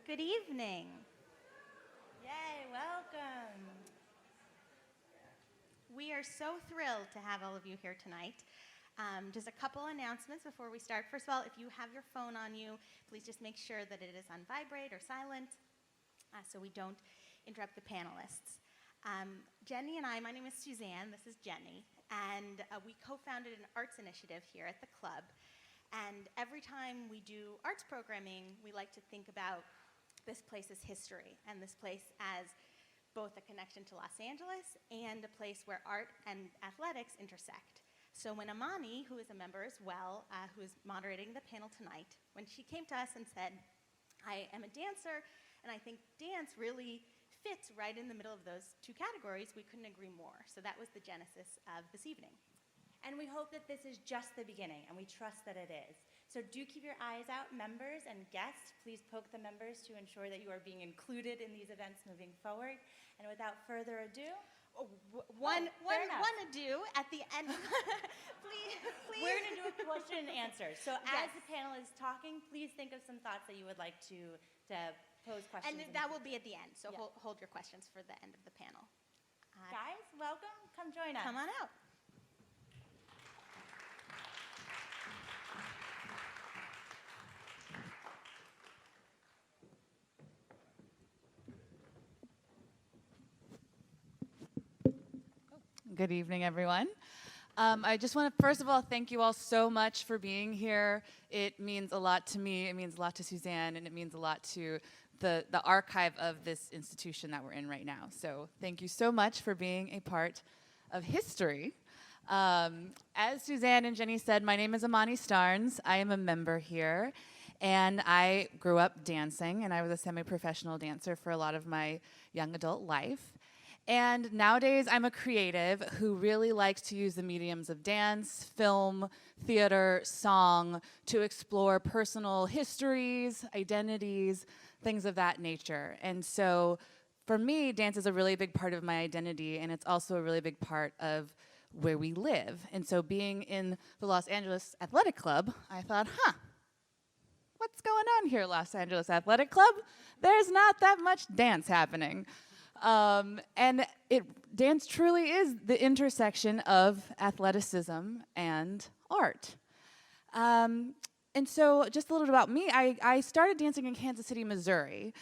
Good evening. Yay, welcome. We are so thrilled to have all of you here tonight. Just a couple announcements before we start. First of all, if you have your phone on you, please just make sure that it is on vibrate or silent so we don't interrupt the panelists. Jenny and my name is Suzanne, this is Jenny, and we co-founded an arts initiative here at the club. And every time we do arts programming, we like to think about this place's history and this place as both a connection to Los Angeles and a place where art and athletics intersect. So when Amani, who is a member as well, who is moderating the panel tonight, when she came to us and said, I am a dancer, and I think dance really fits right in the middle of those two categories, we couldn't agree more. So that was the genesis of this evening. And we hope that this is just the beginning, and we trust that it is. So do keep your eyes out, members and guests. Please poke the members to ensure that you are being included in these events moving forward. And without further ado, one ado at the end. please. We're going to do a question and answer. So as the panel is talking, please think of some thoughts that you would like to pose questions. And that will be at the end, so hold your questions for the end of the panel. Guys, welcome. Come join us. Come on out. Good evening, everyone. I just want to, first of all, thank you all so much for being here. It means a lot to me, it means a lot to Suzanne, and it means a lot to the archive of this institution that we're in right now. So thank you so much for being a part of history. As Suzanne and Jenny said, my name is Amani Starnes. I am a member here, and I grew up dancing, and I was a semi-professional dancer for a lot of my young adult life. And nowadays, I'm a creative who really likes to use the mediums of dance, film, theater, song to explore personal histories, identities, things of that nature. And so for me, dance is a really big part of my identity, and it's also a really big part of where we live. And so being in the Los Angeles Athletic Club, I thought, what's going on here, Los Angeles Athletic Club? There's not that much dance happening. And dance truly is the intersection of athleticism and art. And so just a little bit about me, I started dancing in Kansas City, Missouri,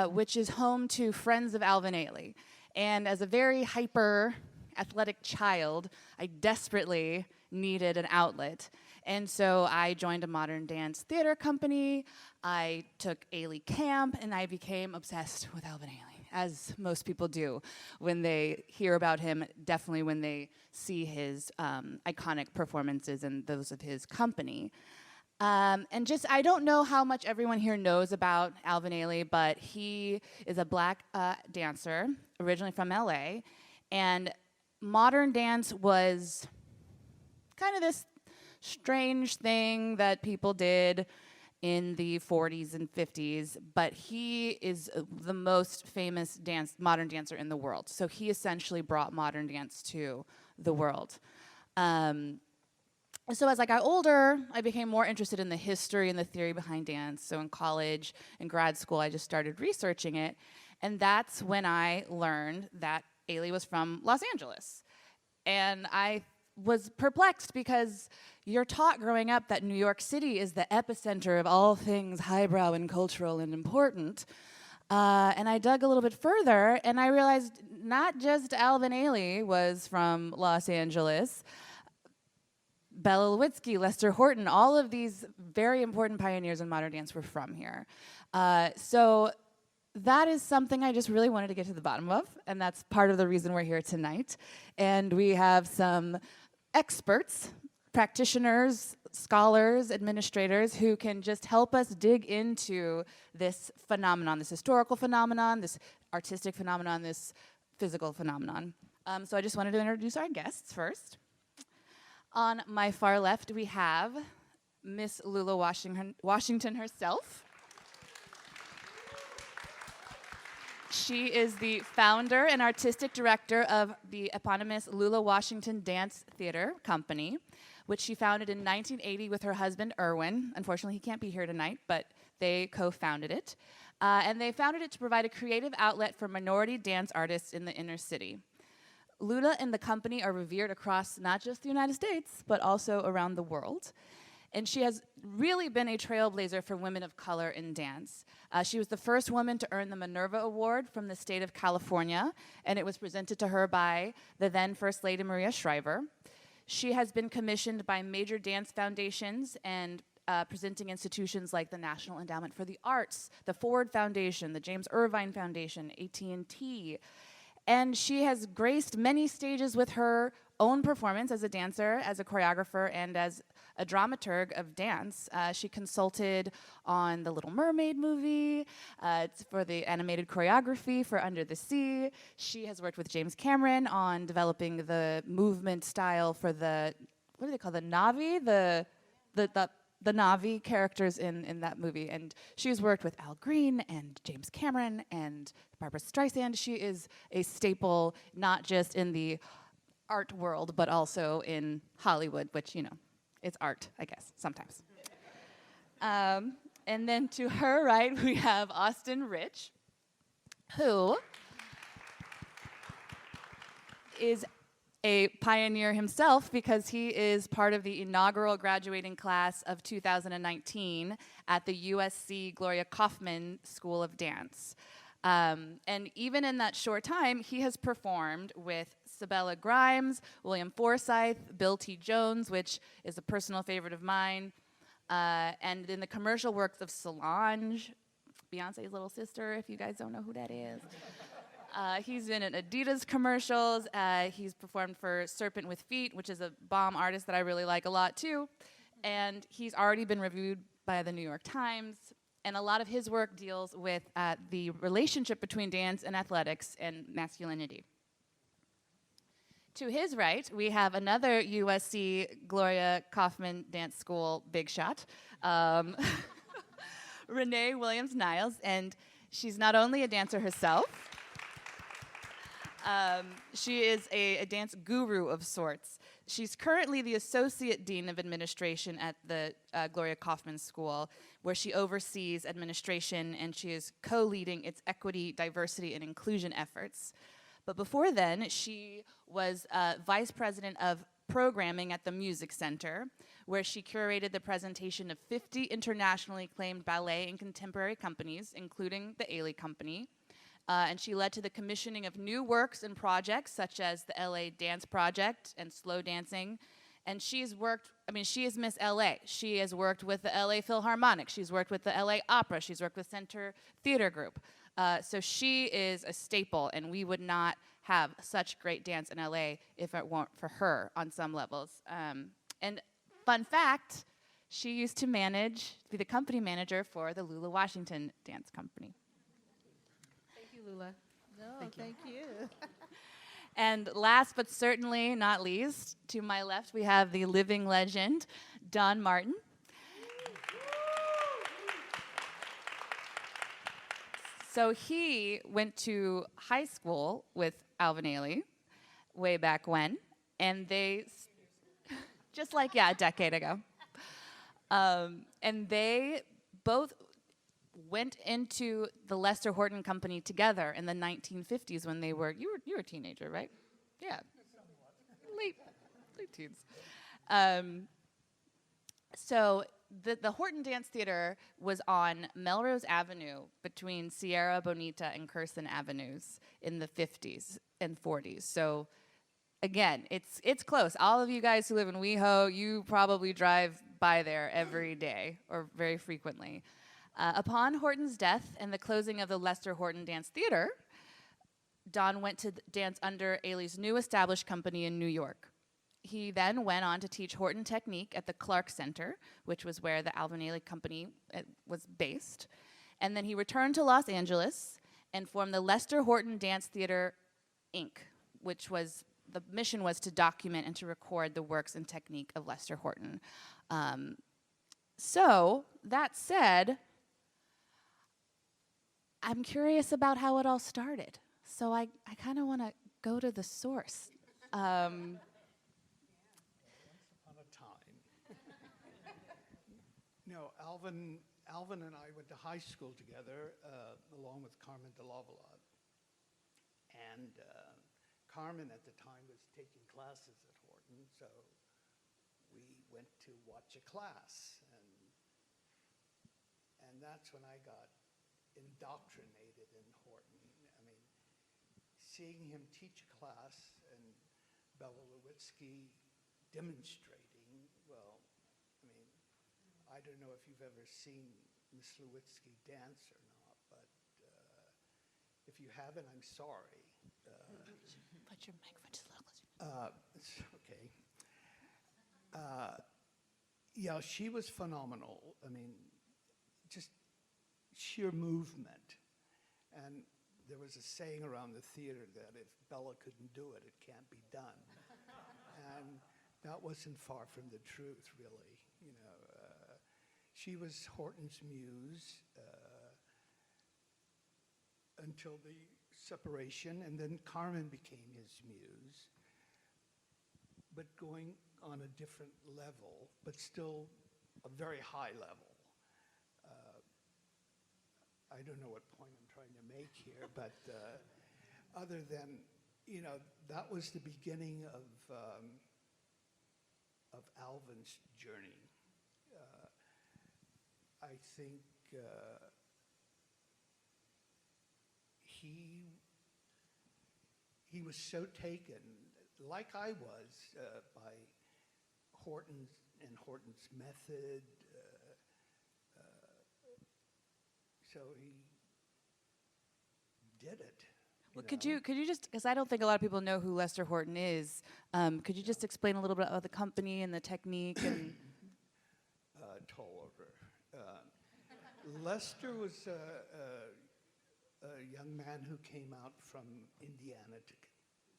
which is home to Friends of Alvin Ailey. And as a very hyper athletic child, I desperately needed an outlet. And so I joined a modern dance theater company. I took Ailey camp, and I became obsessed with Alvin Ailey, as most people do when they hear about him, definitely when they see his iconic performances and those of his company. And just, I don't know how much everyone here knows about Alvin Ailey, but he is a black dancer, originally from LA, and modern dance was kind of this strange thing that people did in the 40s and 50s, but he is the most famous modern dancer in the world. So he essentially brought modern dance to the world. So as I got older, I became more interested in the history and the theory behind dance. So in college and grad school, I just started researching it. And that's when I learned that Ailey was from Los Angeles. And I was perplexed because you're taught growing up that New York City is the epicenter of all things highbrow and cultural and important. And I dug a little bit further, and I realized not just Alvin Ailey was from Los Angeles. Bela Lewitsky, Lester Horton, all of these very important pioneers in modern dance were from here. So that is something I just really wanted to get to the bottom of, and that's part of the reason we're here tonight. And we have some experts, practitioners, scholars, administrators who can just help us dig into this phenomenon, this historical phenomenon, this artistic phenomenon, this physical phenomenon. So I just wanted to introduce our guests first. On my far left, we have Miss Lula Washington herself. She is the founder and artistic director of the eponymous Lula Washington Dance Theater Company, which she founded in 1980 with her husband, Erwin. Unfortunately, he can't be here tonight, but they co-founded it. And they founded it to provide a creative outlet for minority dance artists in the inner city. Lula and the company are revered across not just the United States, but also around the world. And she has really been a trailblazer for women of color in dance. She was the first woman to earn the Minerva Award from the state of California, and it was presented to her by the then First Lady Maria Shriver. She has been commissioned by major dance foundations and presenting institutions like the National Endowment for the Arts, the Ford Foundation, the James Irvine Foundation, AT&T. And she has graced many stages with her own performance as a dancer, as a choreographer, and as a dramaturg of dance. She consulted on the Little Mermaid movie, for the animated choreography for Under the Sea. She has worked with James Cameron on developing the movement style for the, what do they call the Na'vi? The Na'vi characters in that movie. And she's worked with Al Green and James Cameron and Barbra Streisand. She is a staple, not just in the art world, but also in Hollywood, which, you know, it's art, I guess, sometimes. And then to her right, we have Austin Rich, who is a pioneer himself because he is part of the inaugural graduating class of 2019 at the USC Gloria Kaufman School of Dance. And even in that short time, he has performed with Sabella Grimes, William Forsythe, Bill T. Jones, which is a personal favorite of mine, and in the commercial works of Solange, Beyonce's little sister, if you guys don't know who that is. He's been in Adidas commercials. He's performed for Serpent with Feet, which is a bomb artist that I really like a lot too. And he's already been reviewed by the New York Times. And a lot of his work deals with the relationship between dance and athletics and masculinity. To his right, we have another USC Gloria Kaufman Dance School big shot, Renee Williams-Niles. And she's not only a dancer herself, she is a dance guru of sorts. She's currently the Associate Dean of Administration at the Gloria Kaufman School, where she oversees administration and she is co-leading its equity, diversity, and inclusion efforts. But before then, she was Vice President of Programming at the Music Center, where she curated the presentation of 50 internationally acclaimed ballet and contemporary companies, including the Ailey Company. And she led to the commissioning of new works and projects such as the LA Dance Project and Slow Dancing. And she's worked, I mean, she is Miss LA. She has worked with the LA Philharmonic. She's worked with the LA Opera. She's worked with Center Theater Group. So she is a staple, and we would not have such great dance in LA if it weren't for her on some levels. And fun fact, she used to be the company manager for the Lula Washington Dance Company. Lula. No, thank you. And last but certainly not least, to my left, we have the living legend, Don Martin. So he went to high school with Alvin Ailey way back when, and they, just like, a decade ago. And they both went into the Lester Horton Company together in the 1950s when they were, you were a teenager, right? Yeah. Late teens. So the Horton Dance Theater was on Melrose Avenue between Sierra Bonita and Curson Avenues in the 50s and 40s. So again, it's close. All of you guys who live in WeHo, you probably drive by there every day or very frequently. Upon Horton's death and the closing of the Lester Horton Dance Theater, Don went to dance under Ailey's new established company in New York. He then went on to teach Horton technique at the Clark Center, which was where the Alvin Ailey Company was based. And then he returned to Los Angeles and formed the Lester Horton Dance Theater, Inc., which was, the mission was to document and to record the works and technique of Lester Horton. So, that said, I'm curious about how it all started. So I kind of want to go to the source. Once upon a time. No, Alvin and I went to high school together, along with Carmen de Lavalade. And Carmen at the time was taking classes at Horton, so we went to watch a class. And that's when I got indoctrinated in Horton. I mean, seeing him teach a class and Bella Lewitsky demonstrating, well, I mean, I don't know if you've ever seen Miss Lewitsky dance or not, but if you haven't, I'm sorry. Put your microphone just a little closer. It's okay. Yeah, she was phenomenal. I mean, just sheer movement. And there was a saying around the theater that if Bella couldn't do it, it can't be done. And that wasn't far from the truth, really. You know, she was Horton's muse until the separation, and then Carmen became his muse, but going on a different level, but still a very high level. I don't know what point I'm trying to make here, but other than, you know, that was the beginning of Alvin's journey. I think he was so taken, like I was, by Horton's and Horton's method. So he did it. Well, could you just, because I don't think a lot of people know who Lester Horton is, could you just explain a little bit about the company and the technique? And Tall order. Lester was a young man who came out from Indiana to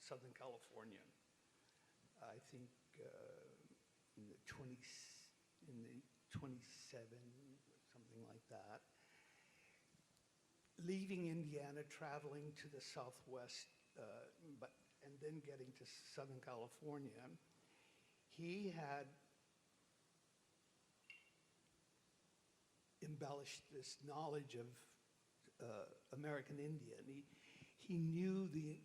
Southern California. I think in the 27, something like that. Leaving Indiana, traveling to the Southwest, and then getting to Southern California, he had embellished this knowledge of American Indian. He knew the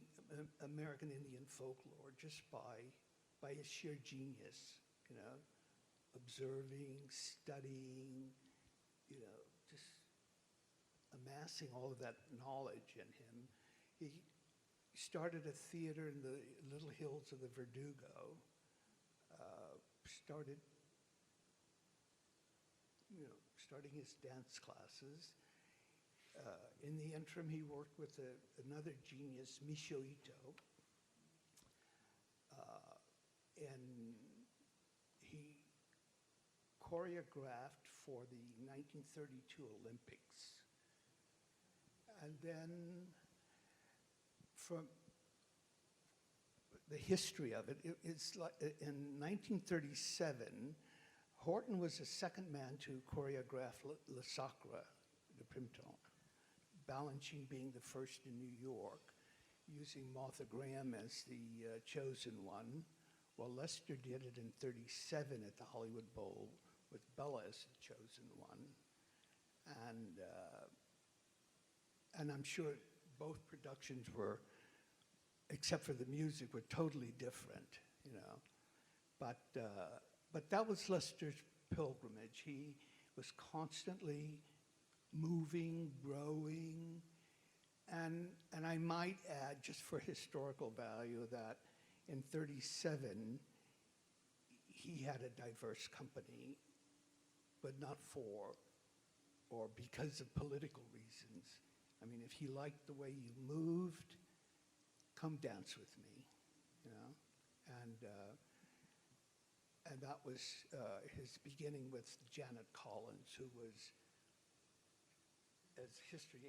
American Indian folklore just by his sheer genius, you know, observing, studying, you know, just amassing all of that knowledge in him. He started a theater in the Little Hills of the Verdugo, starting his dance classes. In the interim, he worked with another genius, Michio Ito, and he choreographed for the 1932 Olympics. And then from the history of it, it's like in 1937, Horton was the second man to choreograph Le Sacre, the Printemps, Balanchine being the first in New York, using Martha Graham as the chosen one, while Lester did it in 37 at the Hollywood Bowl with Bella as the chosen one. And I'm sure both productions were, except for the music, were totally different, you know. But that was Lester's pilgrimage. He was constantly moving, growing, and I might add, just for historical value, that in 37, he had a diverse company, but not for or because of political reasons. I mean, if he liked the way you moved, come dance with me, you know? And that was his beginning with Janet Collins, who was, as history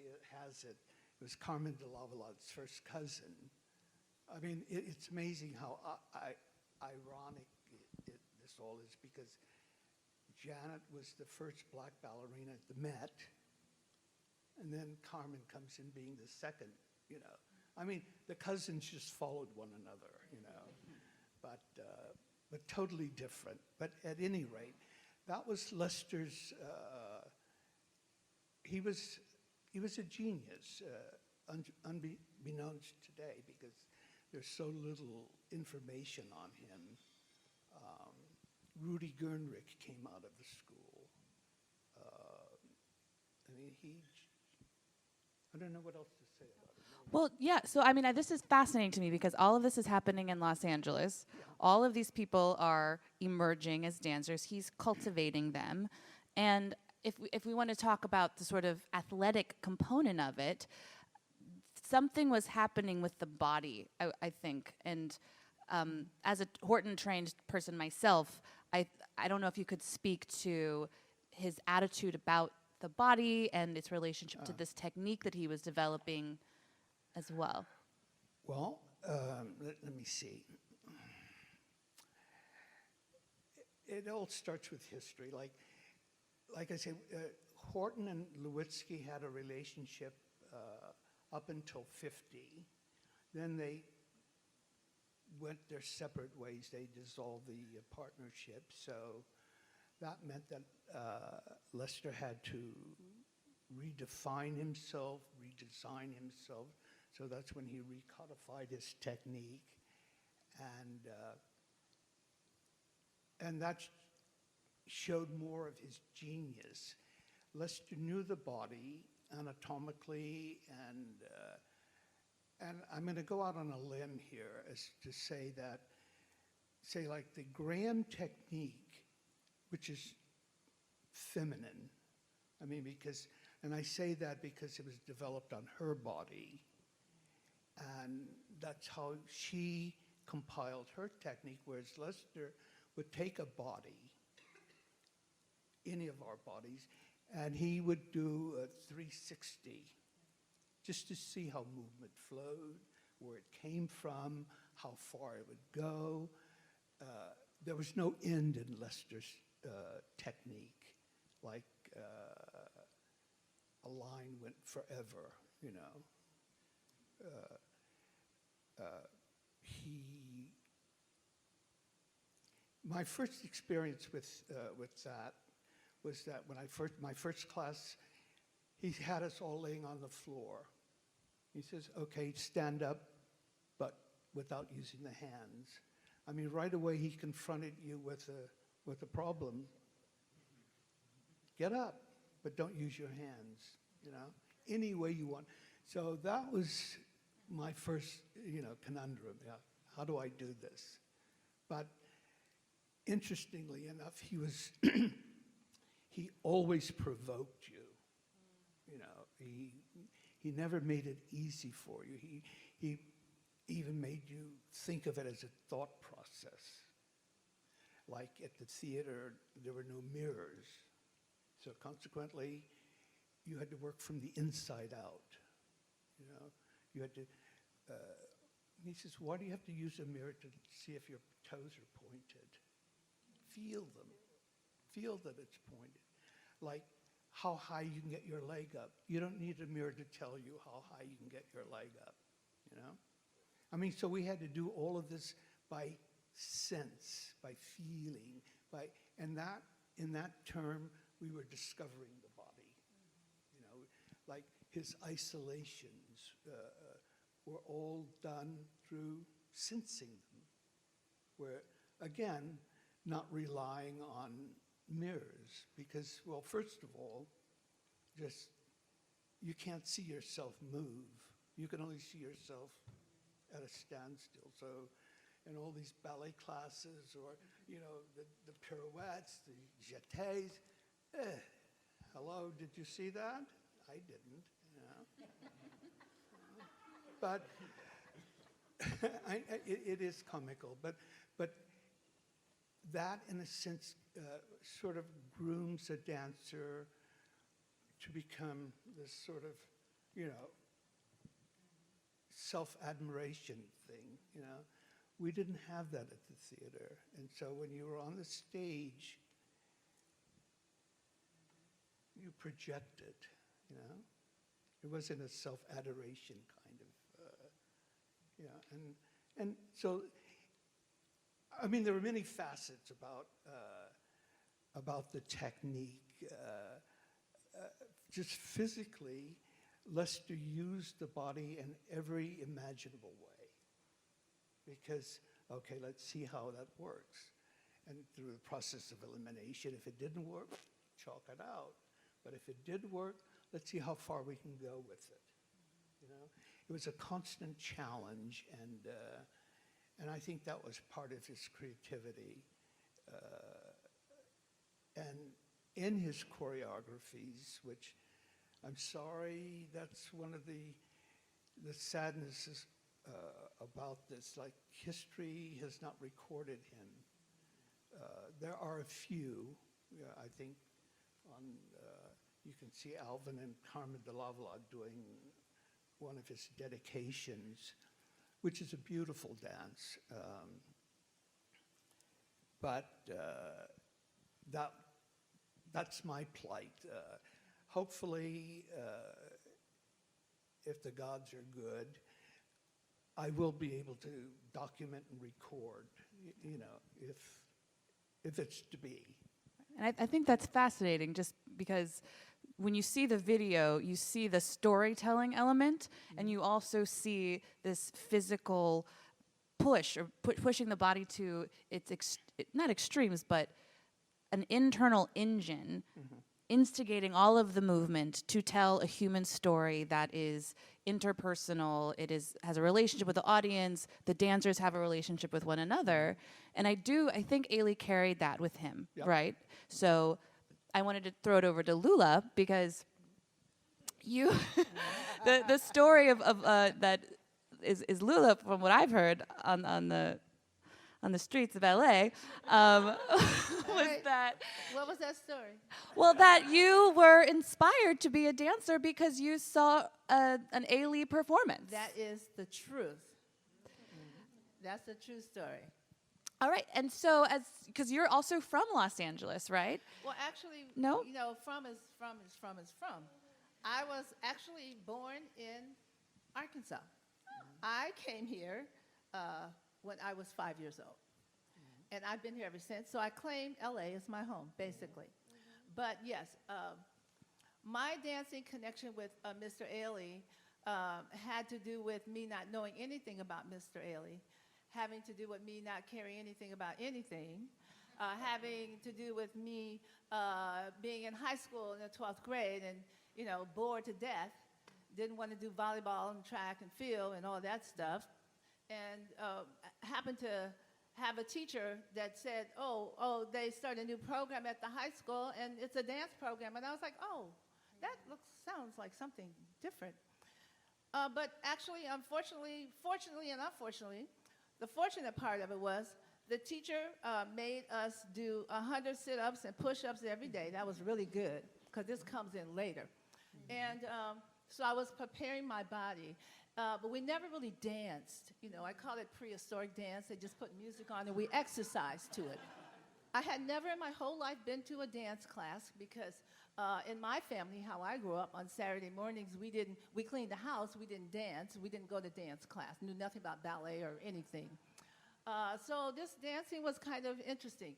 has it, was Carmen de Lavalade's first cousin. I mean, it's amazing how ironic this all is, because Janet was the first black ballerina at the Met, and then Carmen comes in being the second, you know. I mean, the cousins just followed one another, you know, but totally different. But at any rate, that was Lester's he was a genius, unbeknownst today, because there's so little information on him. Rudy Gernrich came out of the school. I mean, I don't know what else to say about him. Well, yeah. So, I mean, this is fascinating to me because all of this is happening in Los Angeles. Yeah. All of these people are emerging as dancers. He's cultivating them. And if we want to talk about the sort of athletic component of it, something was happening with the body, I think. And as a Horton-trained person myself, I don't know if you could speak to his attitude about the body and its relationship to this technique that he was developing as well. Well, let me see. It all starts with history. Like I say, Horton and Lewitsky had a relationship up until 50. Then they went their separate ways. They dissolved the partnership. So that meant that Lester had to redefine himself, redesign himself. So that's when he recodified his technique. And that showed more of his genius. Lester knew the body anatomically, and I'm going to go out on a limb here as to say that, like the grand technique, which is feminine, and I say that because it was developed on her body, and that's how she compiled her technique, whereas Lester would take a body, any of our bodies, and he would do a 360 just to see how movement flowed, where it came from, how far it would go. There was no end in Lester's technique, like a line went forever, you know. My first experience with that was that when my first class, he had us all laying on the floor. He says, okay, stand up, but without using the hands. I mean, right away he confronted you with a problem. Get up, but don't use your hands, you know, any way you want. So that was my first, conundrum. Yeah, how do I do this? But interestingly enough, he always provoked you. You know, he never made it easy for you. He even made you think of it as a thought process. Like at the theater, there were no mirrors. So consequently, you had to work from the inside out. You know, you had to, he says, why do you have to use a mirror to see if your toes are pointed? Feel them. Feel that it's pointed. Like how high you can get your leg up. You don't need a mirror to tell you how high you can get your leg up, you know? I mean, so we had to do all of this by sense, by feeling, and that, in that term, we were discovering the body. You know, like his isolations were all done through sensing them, where, again, not relying on mirrors, because, well, first of all, just, you can't see yourself move. You can only see yourself at a standstill. So in all these ballet classes, or, you know, the pirouettes, the jetés, hello, did you see that? I didn't, you know. But it is comical, but that, in a sense, sort of grooms a dancer to become this sort of, you know, self-admiration thing, you know. We didn't have that at the theater. And so when you were on the stage, you projected, you know. It wasn't a self-adoration kind of, and so, I mean, there were many facets about the technique. just physically, Lester used the body in every imaginable way. Because, okay, let's see how that works. And through the process of elimination, if it didn't work, chalk it out. But if it did work, let's see how far we can go with it. You know, it was a constant challenge, and I think that was part of his creativity. And in his choreographies, which I'm sorry, that's one of the sadnesses about this. Like, history has not recorded him. There are a few. I think you can see Alvin and Carmen de Lavallade doing one of his dedications, which is a beautiful dance. But that's my plight. Hopefully, if the gods are good, I will be able to document and record, you know, if it's to be. And I think that's fascinating, just because when you see the video, you see the storytelling element, and you also see this physical push, or pushing the body to its not extremes, but an internal engine, instigating all of the movement to tell a human story that is interpersonal. It has a relationship with the audience. The dancers have a relationship with one another, and I think Ailey carried that with him, right? So I wanted to throw it over to Lula, because you, the story of that is Lula, from what I've heard on the streets of LA, was that. What was that story? Well, that you were inspired to be a dancer because you saw an Ailey performance. That is the truth. That's the true story. All right, and so because you're also from Los Angeles, right? Well, actually, No? you know, from. I was actually born in Arkansas. I came here when I was 5 years old. And I've been here ever since. So I claim LA as my home, basically. But yes, my dancing connection with Mr. Ailey had to do with me not knowing anything about Mr. Ailey, having to do with me not caring anything about anything, having to do with me being in high school in the 12th grade and, you know, bored to death, didn't want to do volleyball and track and field and all that stuff, and happened to have a teacher that said, oh, they started a new program at the high school, and it's a dance program. And I was like, oh, that sounds like something different. But actually, fortunately and unfortunately, the fortunate part of it was the teacher made us do 100 sit-ups and push-ups every day. That was really good, because this comes in later. And so I was preparing my body. But we never really danced. You know, I call it prehistoric dance. They just put music on and we exercised to it. I had never in my whole life been to a dance class, because in my family, how I grew up, on Saturday mornings, we cleaned the house, we didn't dance, we didn't go to dance class, knew nothing about ballet or anything. So this dancing was kind of interesting.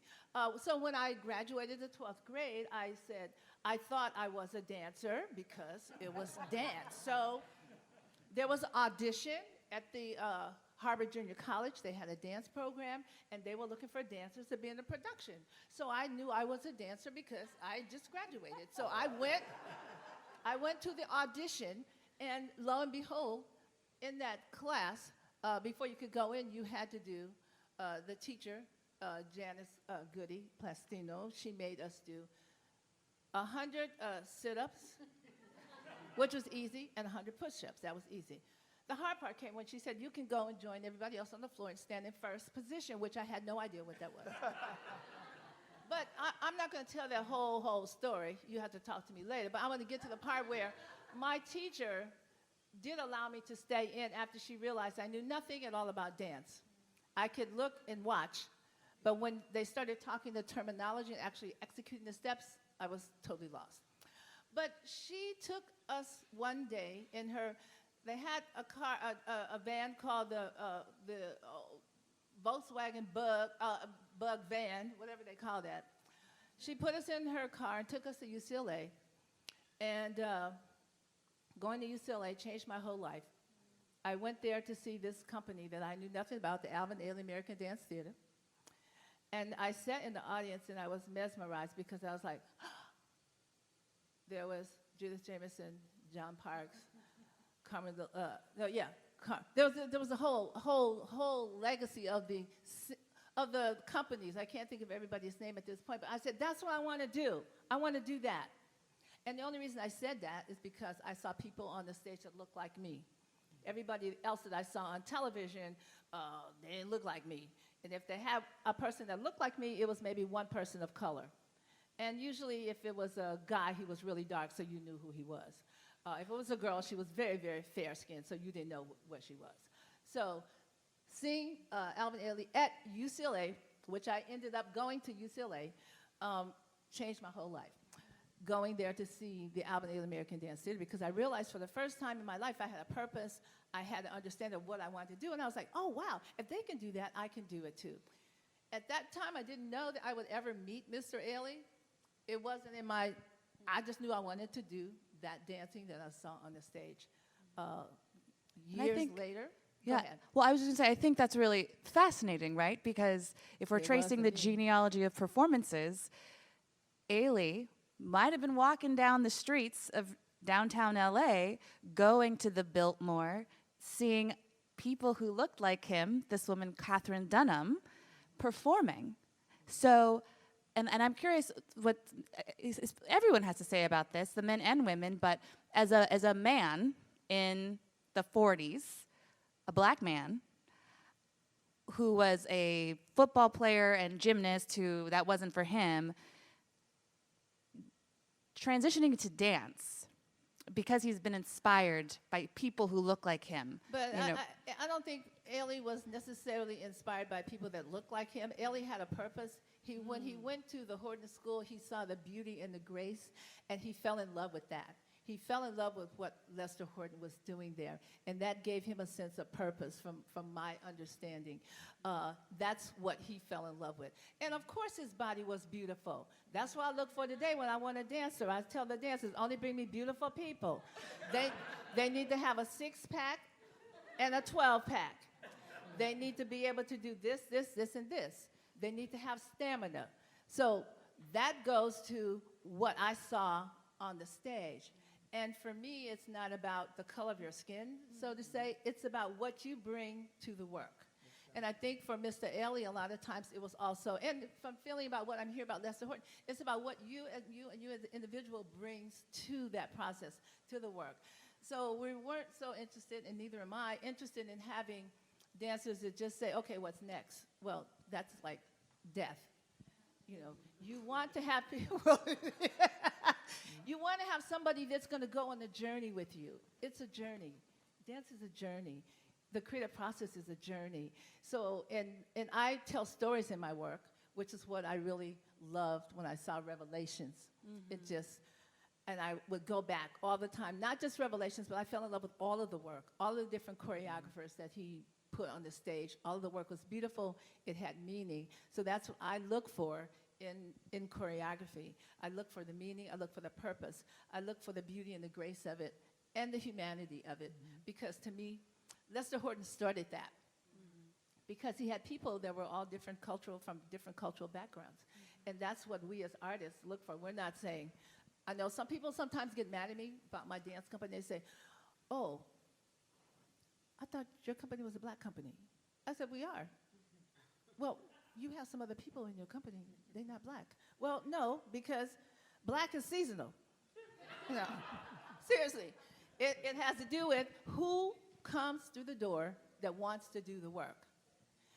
So when I graduated the 12th grade, I said, I thought I was a dancer because it was dance. So there was an audition at the Harvard Junior College. They had a dance program, and they were looking for dancers to be in the production. So I knew I was a dancer because I just graduated. So I went to the audition, and lo and behold, in that class, before you could go in, you had to do, the teacher, Janice Goody Plastino, she made us do 100 sit-ups, which was easy, and 100 push-ups. That was easy. The hard part came when she said, you can go and join everybody else on the floor and stand in first position, which I had no idea what that was. But I'm not going to tell that whole story. You have to talk to me later. But I want to get to the part where my teacher did allow me to stay in after she realized I knew nothing at all about dance. I could look and watch, but when they started talking the terminology and actually executing the steps, I was totally lost. But she took us one day in her, they had a van called the Volkswagen Bug van, whatever they call that. She put us in her car and took us to UCLA. And going to UCLA changed my whole life. I went there to see this company that I knew nothing about, the Alvin Ailey American Dance Theater. And I sat in the audience and I was mesmerized because I was like, there was Judith Jamison, John Parks, Carmen, there was a whole legacy of the companies. I can't think of everybody's name at this point, but I said, that's what I want to do. I want to do that. And the only reason I said that is because I saw people on the stage that looked like me. Everybody else that I saw on television, they didn't look like me. And if they had a person that looked like me, it was maybe one person of color. And usually if it was a guy, he was really dark, so you knew who he was. If it was a girl, she was very, very fair-skinned, so you didn't know what she was. So seeing Alvin Ailey at UCLA, which I ended up going to UCLA, changed my whole life. Going there to see the Alvin Ailey American Dance Theater, because I realized for the first time in my life I had a purpose, I had an understanding of what I wanted to do, and I was like, oh, wow, if they can do that, I can do it too. At that time, I didn't know that I would ever meet Mr. Ailey. It wasn't in my, I just knew I wanted to do that dancing that I saw on the stage. Years later, go ahead. Well, I was just going to say, I think that's really fascinating, right? Because if we're tracing the genealogy of performances, Ailey might have been walking down the streets of downtown LA, going to the Biltmore, seeing people who looked like him, this woman, Katherine Dunham, performing. So, and I'm curious what everyone has to say about this, the men and women, but as a man in the 40s, a black man who was a football player and gymnast who that wasn't for him, transitioning to dance because he's been inspired by people who look like him. But I don't think Ailey was necessarily inspired by people that looked like him. Ailey had a purpose. When he went to the Horton School, he saw the beauty and the grace, and he fell in love with that. He fell in love with what Lester Horton was doing there, and that gave him a sense of purpose from my understanding. That's what he fell in love with. And of course his body was beautiful. That's what I look for today when I want a dancer. I tell the dancers, only bring me beautiful people. They need to have a 6-pack and a 12-pack. They need to be able to do this, this, this, and this. They need to have stamina. So that goes to what I saw on the stage. And for me, it's not about the color of your skin, so to say. It's about what you bring to the work. And I think for Mr. Ailey, a lot of times it was also, and from feeling about what I'm hearing about Lester Horton, it's about what you as an individual brings to that process, to the work. So we weren't so interested, and neither am I, interested in having dancers that just say, okay, what's next? Well, that's like death. You know, you want to have people, you want to have somebody that's going to go on a journey with you. It's a journey. Dance is a journey. The creative process is a journey. So, and I tell stories in my work, which is what I really loved when I saw Revelations. It just, and I would go back all the time, not just Revelations, but I fell in love with all of the work, all of the different choreographers that he put on the stage. All of the work was beautiful. It had meaning. So that's what I look for in choreography. I look for the meaning. I look for the purpose. I look for the beauty and the grace of it and the humanity of it. Because to me, Lester Horton started that. Because he had people that were all from different cultural backgrounds. And that's what we as artists look for. We're not saying, I know some people sometimes get mad at me about my dance company. They say, oh, I thought your company was a black company. I said, we are. Well, you have some other people in your company. They're not black. Well, no, because black is seasonal. No, seriously. It has to do with who comes through the door that wants to do the work.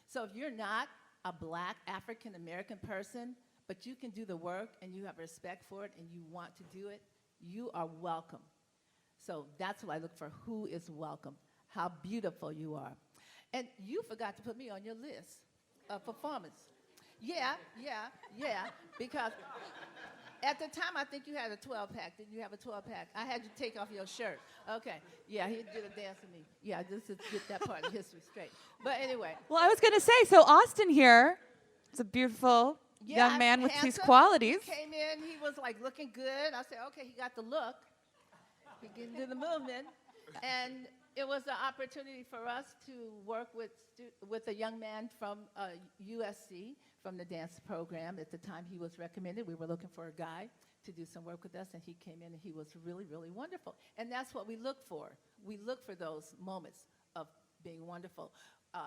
So if you're not a black African-American person, but you can do the work and you have respect for it and you want to do it, you are welcome. So that's what I look for, who is welcome, how beautiful you are. And you forgot to put me on your list of performance. Yeah, because at the time, I think you had a 12-pack. Didn't you have a 12-pack? I had you take off your shirt. Okay. Yeah, he did a dance with me. Yeah, just to get that part of history straight. But anyway. Well, I was going to say, so Austin here is a beautiful young man with handsome. these qualities. He came in, he was like looking good. I said, okay, he got the look. He get into the movement. And it was an opportunity for us to work with a young man from USC, from the dance program. At the time he was recommended, we were looking for a guy to do some work with us, and he came in and he was really, really wonderful. And that's what we look for. We look for those moments of being wonderful,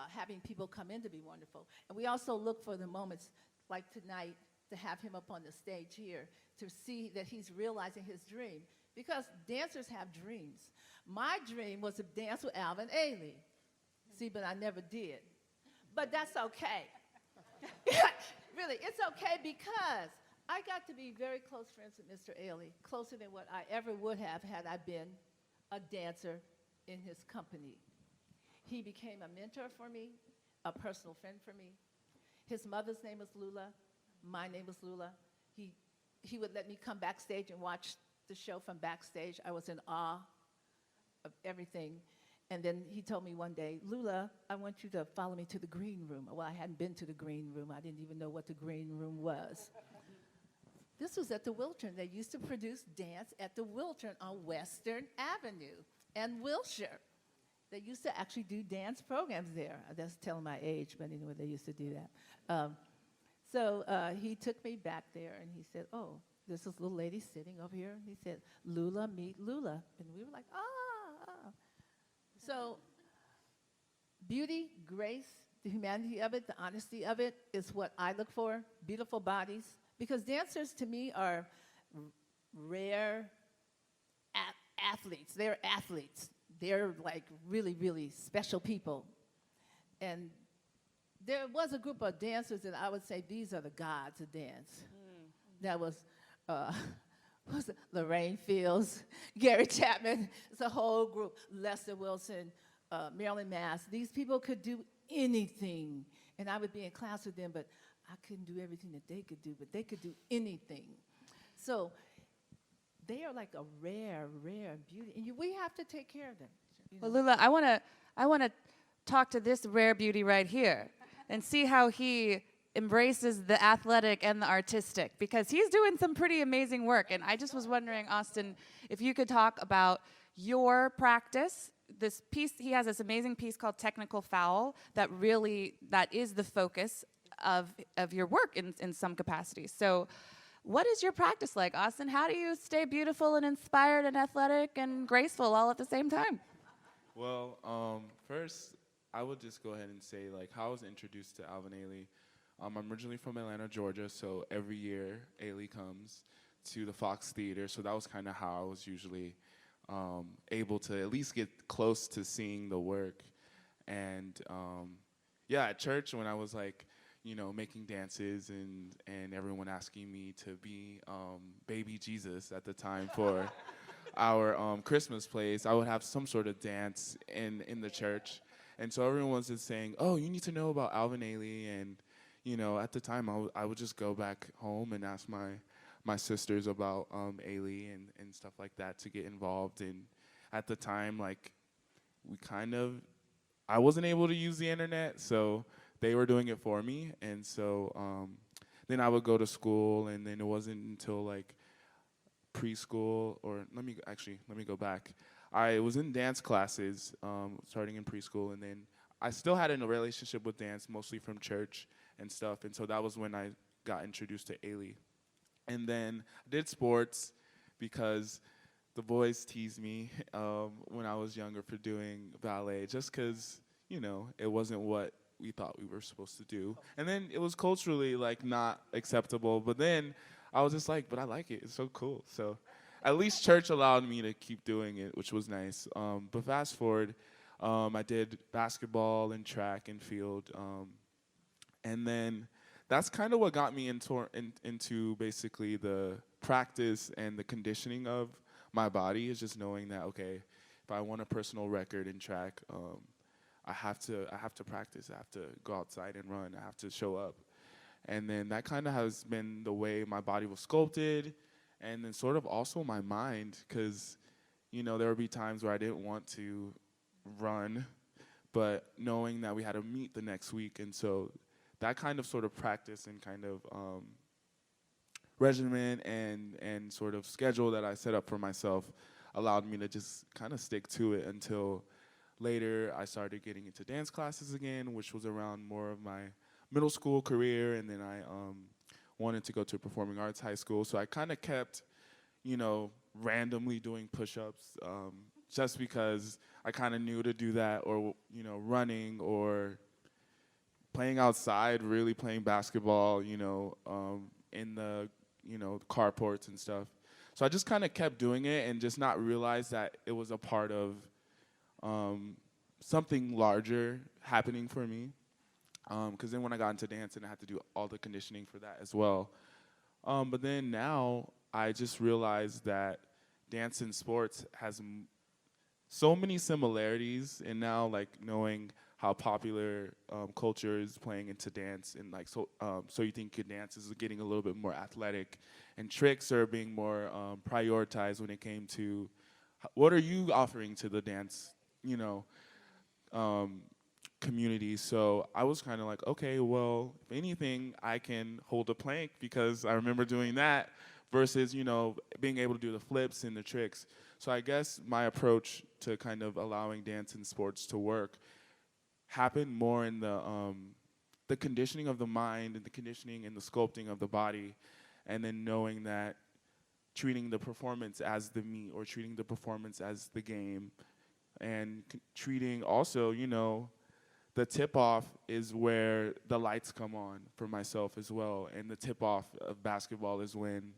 having people come in to be wonderful. And we also look for the moments like tonight, to have him up on the stage here, to see that he's realizing his dream. Because dancers have dreams. My dream was to dance with Alvin Ailey. See, but I never did. But that's okay. Really, it's okay because I got to be very close friends with Mr. Ailey, closer than what I ever would have had I been a dancer in his company. He became a mentor for me, a personal friend for me. His mother's name was Lula. My name was Lula. He would let me come backstage and watch the show from backstage. I was in awe of everything. And then he told me one day, Lula, I want you to follow me to the green room. Well, I hadn't been to the green room. I didn't even know what the green room was. This was at the Wiltern. They used to produce dance at the Wiltern on Western Avenue and Wilshire. They used to actually do dance programs there. That's telling my age, but anyway, they used to do that. So he took me back there, and he said, oh, there's this little lady sitting over here. He said, Lula, meet Lula. And we were like, ah. So beauty, grace, the humanity of it, the honesty of it is what I look for, beautiful bodies. Because dancers, to me, are rare athletes. They're athletes. They're like really, really special people. And there was a group of dancers that I would say, these are the gods of dance. That was Lorraine Fields, Gary Chapman. It's a whole group. Lester Wilson, Marilyn Mass. These people could do anything. And I would be in class with them, but I couldn't do everything that they could do, but they could do anything. So they are like a rare, rare beauty. And we have to take care of them. You know? Well, Lula, I want to talk to this rare beauty right here and see how he embraces the athletic and the artistic, because he's doing some pretty amazing work. And I just was wondering, Austin, if you could talk about your practice. This piece, he has this amazing piece called Technical Foul that is the focus of your work in some capacity. So what is your practice like, Austin? How do you stay beautiful and inspired and athletic and graceful all at the same time? Well, first, I would just go ahead and say, like, how I was introduced to Alvin Ailey. I'm originally from Atlanta, Georgia, so every year Ailey comes to the Fox Theater, so that was kind of how I was usually able to at least get close to seeing the work. And yeah, at church when I was like, making dances and everyone asking me to be baby Jesus at the time for our Christmas plays, I would have some sort of dance in the church. And so everyone was just saying, oh, you need to know about Alvin Ailey. And, at the time I would just go back home and ask my sisters about Ailey and stuff like that to get involved. And at the time, like, I wasn't able to use the internet, so they were doing it for me. And so then I would go to school, and then it wasn't until like preschool, or let me go back. I was in dance classes starting in preschool, and then I still had a relationship with dance, mostly from church and stuff. And so that was when I got introduced to Ailey. And then I did sports because the boys teased me when I was younger for doing ballet, just because, it wasn't what we thought we were supposed to do. And then it was culturally, like, not acceptable. But then I was just like, but I like it. It's so cool. So at least church allowed me to keep doing it, which was nice. But fast forward, I did basketball and track and field. And then that's kind of what got me into basically the practice and the conditioning of my body, is just knowing that, okay, if I want a personal record in track, I have to practice. I have to go outside and run. I have to show up. And then that kind of has been the way my body was sculpted, and then sort of also my mind, because, there would be times where I didn't want to run, but knowing that we had to meet the next week. And so that kind of sort of practice and kind of regimen and sort of schedule that I set up for myself allowed me to just kind of stick to it until later I started getting into dance classes again, which was around more of my middle school career, and then I wanted to go to a performing arts high school. So I kind of kept, randomly doing push-ups just because I kind of knew to do that, or, running or playing outside, really playing basketball, in the, carports and stuff. So I just kind of kept doing it and just not realize that it was a part of something larger happening for me. Because then when I got into dancing, I had to do all the conditioning for that as well. But then now I just realized that dance and sports has so many similarities, and now like knowing how popular culture is playing into dance, and like so you think your dance is getting a little bit more athletic, and tricks are being more prioritized when it came to what are you offering to the dance, community. So I was kind of like, okay, well, if anything, I can hold a plank, because I remember doing that versus, being able to do the flips and the tricks. So I guess my approach to kind of allowing dance and sports to work happened more in the conditioning of the mind and the conditioning and the sculpting of the body, and then knowing that treating the performance as the meet, or treating the performance as the game, and treating also, the tip-off is where the lights come on for myself as well. And the tip-off of basketball is when,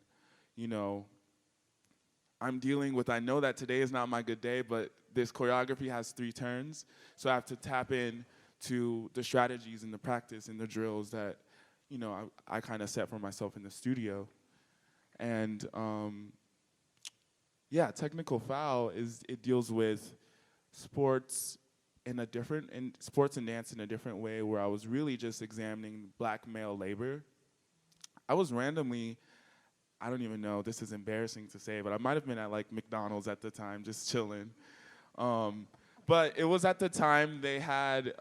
I'm dealing with, I know that today is not my good day, but this choreography has 3 turns. So I have to tap in to the strategies and the practice and the drills that, I kind of set for myself in the studio. And technical foul it deals with sports sports and dance in a different way, where I was really just examining black male labor. I was randomly, I don't even know, this is embarrassing to say, but I might have been at like McDonald's at the time, just chilling. But it was at the time they had, it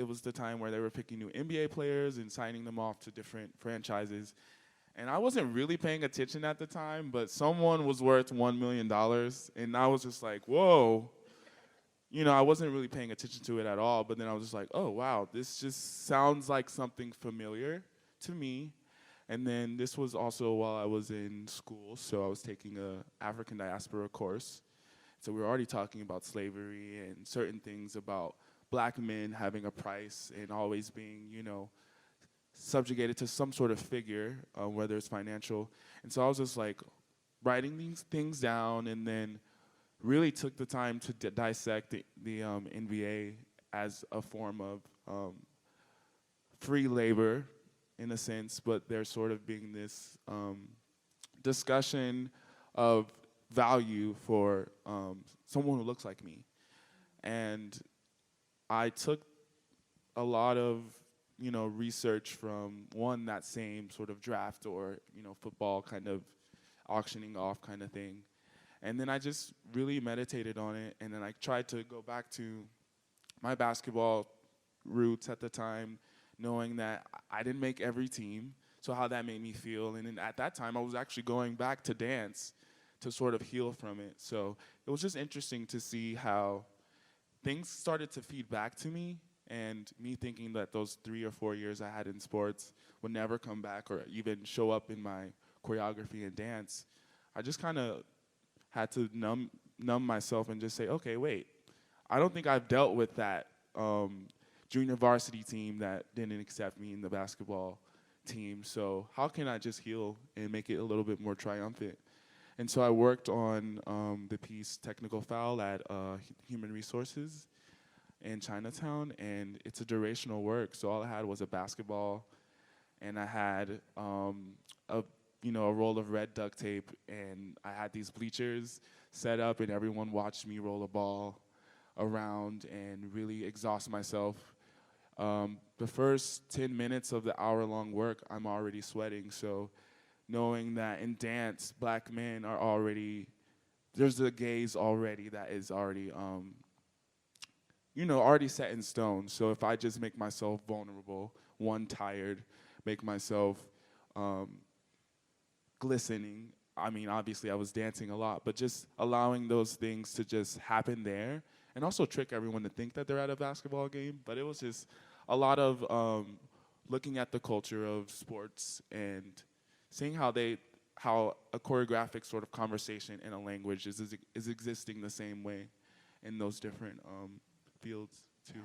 was the time where they were picking new NBA players and signing them off to different franchises. And I wasn't really paying attention at the time, but someone was worth $1 million. And I was just like, whoa. I wasn't really paying attention to it at all, but then I was just like, oh, wow, this just sounds like something familiar to me. And then this was also while I was in school, so I was taking a African diaspora course. So we were already talking about slavery and certain things about black men having a price and always being, subjugated to some sort of figure, whether it's financial. And so I was just like writing these things down, and then really took the time to dissect the NBA as a form of free labor, in a sense, but there sort of being this discussion of value for someone who looks like me. And I took a lot of research from that same sort of draft, or football kind of auctioning off kind of thing. And then I just really meditated on it, and then I tried to go back to my basketball roots at the time, knowing that I didn't make every team, so how that made me feel. And then at that time, I was actually going back to dance to sort of heal from it. So it was just interesting to see how things started to feed back to me, and me thinking that those 3 or 4 years I had in sports would never come back or even show up in my choreography and dance. I just kind of had to numb myself and just say, okay, wait, I don't think I've dealt with that junior varsity team that didn't accept me in the basketball team. So how can I just heal and make it a little bit more triumphant? And so I worked on the piece Technical Foul at Human Resources in Chinatown, and it's a durational work. So all I had was a basketball, and I had a roll of red duct tape, and I had these bleachers set up, and everyone watched me roll a ball around and really exhaust myself. The first 10 minutes of the hour-long work, I'm already sweating. So knowing that in dance, black men are already, there's a gaze already that is already, already set in stone. So if I just make myself vulnerable, tired, make myself glistening, I mean, obviously I was dancing a lot, but just allowing those things to just happen there and also trick everyone to think that they're at a basketball game. But it was just a lot of looking at the culture of sports and seeing how a choreographic sort of conversation in a language is existing the same way in those different fields too.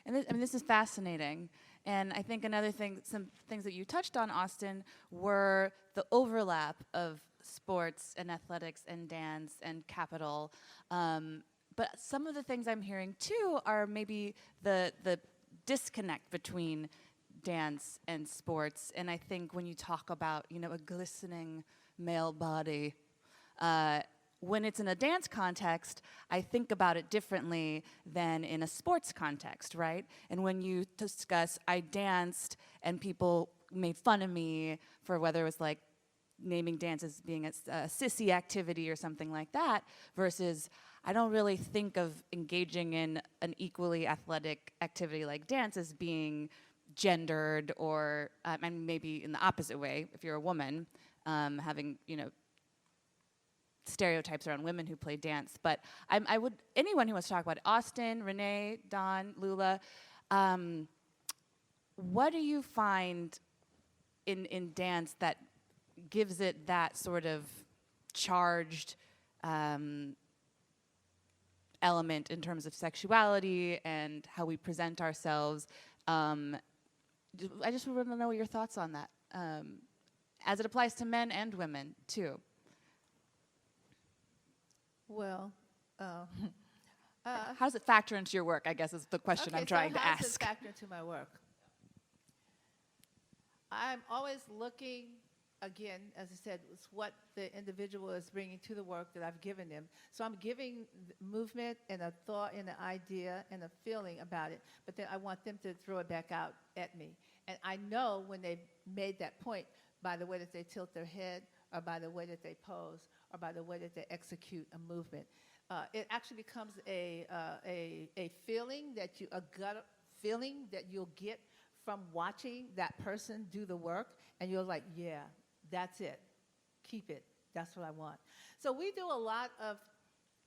And this is fascinating. And I think another thing, some things that you touched on, Austin, were the overlap of sports and athletics and dance and capital. But some of the things I'm hearing too are maybe the disconnect between dance and sports. And I think when you talk about, a glistening male body, when it's in a dance context, I think about it differently than in a sports context, right? And when you discuss, I danced and people made fun of me for whether it was like naming dance as being a sissy activity or something like that, versus I don't really think of engaging in an equally athletic activity like dance as being gendered or, and maybe in the opposite way, if you're a woman, having, stereotypes around women who play dance. But I would, anyone who wants to talk about it, Austin, Renee, Don, Lula, what do you find in dance that gives it that sort of charged element in terms of sexuality and how we present ourselves? I just want to know your thoughts on that, as it applies to men and women, too. Well, How does it factor into your work, I guess, is the question I'm trying to how does it ask. factor into my work? I'm always looking, again, as I said, it's what the individual is bringing to the work that I've given them. So I'm giving movement and a thought and an idea and a feeling about it, but then I want them to throw it back out at me. And I know when they've made that point by the way that they tilt their head or by the way that they pose or by the way that they execute a movement. It actually becomes a feeling a gut feeling that you'll get from watching that person do the work, and you're like, yeah, that's it. Keep it. That's what I want. So we do a lot of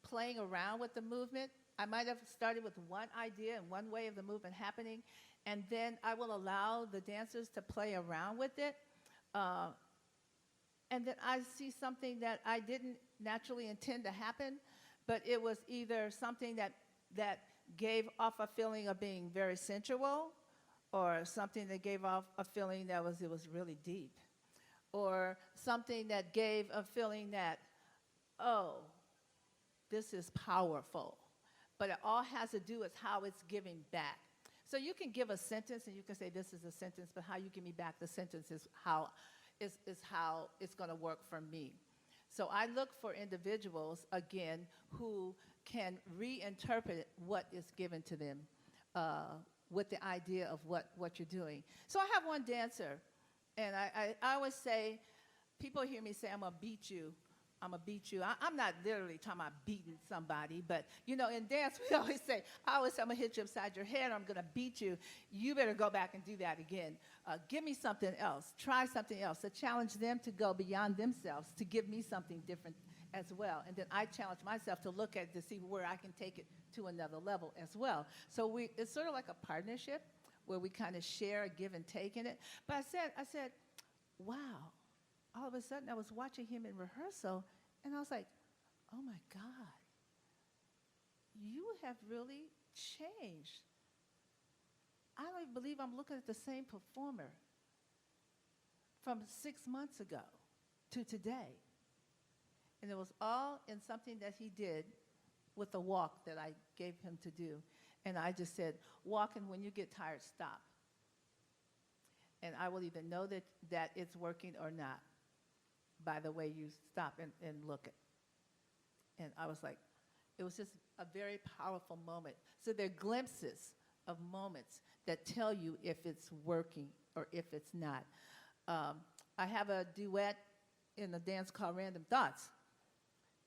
playing around with the movement. I might have started with one idea and one way of the movement happening, and then I will allow the dancers to play around with it. And then I see something that I didn't naturally intend to happen, but it was either something that gave off a feeling of being very sensual, or something that gave off a feeling that it was really deep, or something that gave a feeling that, oh, this is powerful. But it all has to do with how it's giving back. So you can give a sentence and you can say this is a sentence, but how you give me back the sentence is how it's going to work for me. So I look for individuals, again, who can reinterpret what is given to them with the idea of what you're doing. So I have one dancer, and I always say, people hear me say, I'm going to beat you. I'm going to beat you. I'm not literally talking about beating somebody, but, in dance, I always say, I'm going to hit you upside your head, or I'm going to beat you. You better go back and do that again. Give me something else. Try something else. To challenge them to go beyond themselves, to give me something different as well. And then I challenge myself to look at it to see where I can take it to another level as well. So it's sort of like a partnership where we kind of share a give and take in it. But I said, wow. All of a sudden, I was watching him in rehearsal, and I was like, oh, my God. You have really changed. I don't even believe I'm looking at the same performer from 6 months ago to today. And it was all in something that he did with the walk that I gave him to do. And I just said, walk, and when you get tired, stop. And I will either know that it's working or not by the way you stop and look at. And I was like, it was just a very powerful moment. So there are glimpses of moments that tell you if it's working or if it's not. I have a duet in a dance called Random Thoughts.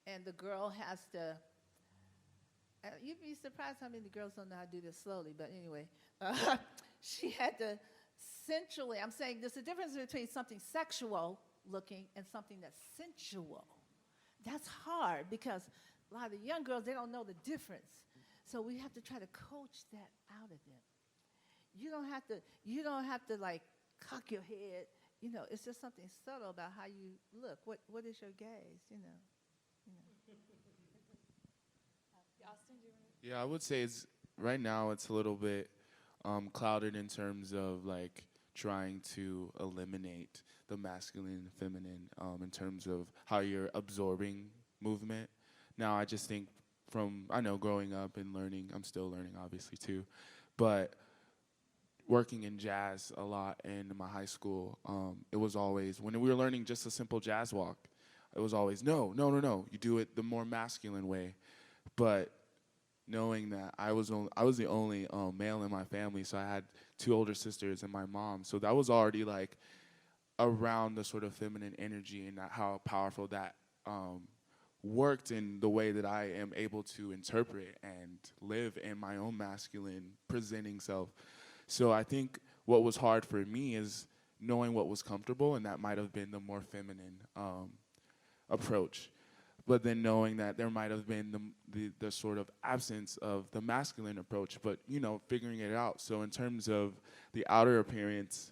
And the girl has to, you'd be surprised how many girls don't know how to do this slowly, but anyway, she had to sensually, I'm saying there's a difference between something sexual looking and something that's sensual. That's hard because a lot of the young girls, they don't know the difference. So we have to try to coach that out of them. You don't have to like cock your head. You know, it's just something subtle about how you look. What is your gaze, you know? Austin, do you want Yeah, I would say it's right now it's a little bit clouded in terms of like trying to eliminate the masculine and feminine in terms of how you're absorbing movement. Now, I just think I know growing up and learning, I'm still learning obviously too, but working in jazz a lot in my high school, it was always, when we were learning just a simple jazz walk, it was always, no, you do it the more masculine way. But knowing that I was the only male in my family, so I had 2 older sisters and my mom, so that was already like around the sort of feminine energy and how powerful that worked in the way that I am able to interpret and live in my own masculine presenting self. So I think what was hard for me is knowing what was comfortable, and that might have been the more feminine approach. But then knowing that there might have been the sort of absence of the masculine approach, but, you know, figuring it out. So in terms of the outer appearance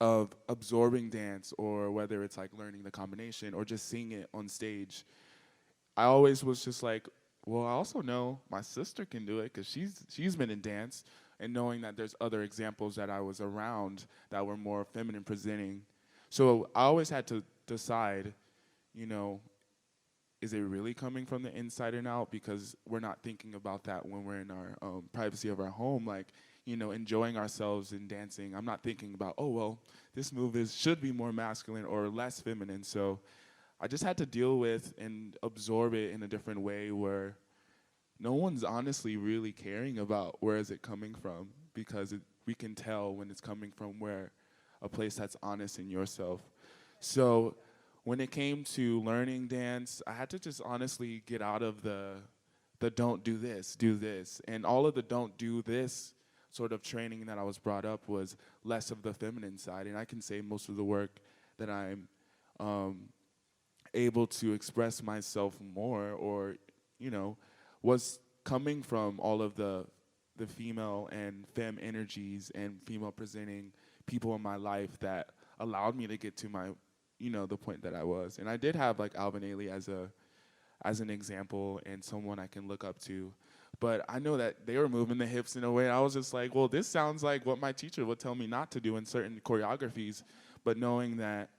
of absorbing dance, or whether it's like learning the combination or just seeing it on stage, I always was just like, well, I also know my sister can do it because she's been in dance, and knowing that there's other examples that I was around that were more feminine presenting. So I always had to decide, you know, is it really coming from the inside and out? Because we're not thinking about that when we're in our privacy of our home, like, you know, enjoying ourselves and dancing. I'm not thinking about, oh, well, this move should be more masculine or less feminine. So I just had to deal with and absorb it in a different way where no one's honestly really caring about where is it coming from, because we can tell when it's coming from a place that's honest in yourself. So when it came to learning dance, I had to just honestly get out of the don't do this, do this. And all of the don't do this sort of training that I was brought up was less of the feminine side. And I can say most of the work that I'm able to express myself more, or, you know, was coming from all of the female and femme energies and female presenting people in my life that allowed me to get to my, you know, the point that I was. And I did have like Alvin Ailey as an example and someone I can look up to. But I know that they were moving the hips in a way I was just like, well, this sounds like what my teacher would tell me not to do in certain choreographies. But knowing that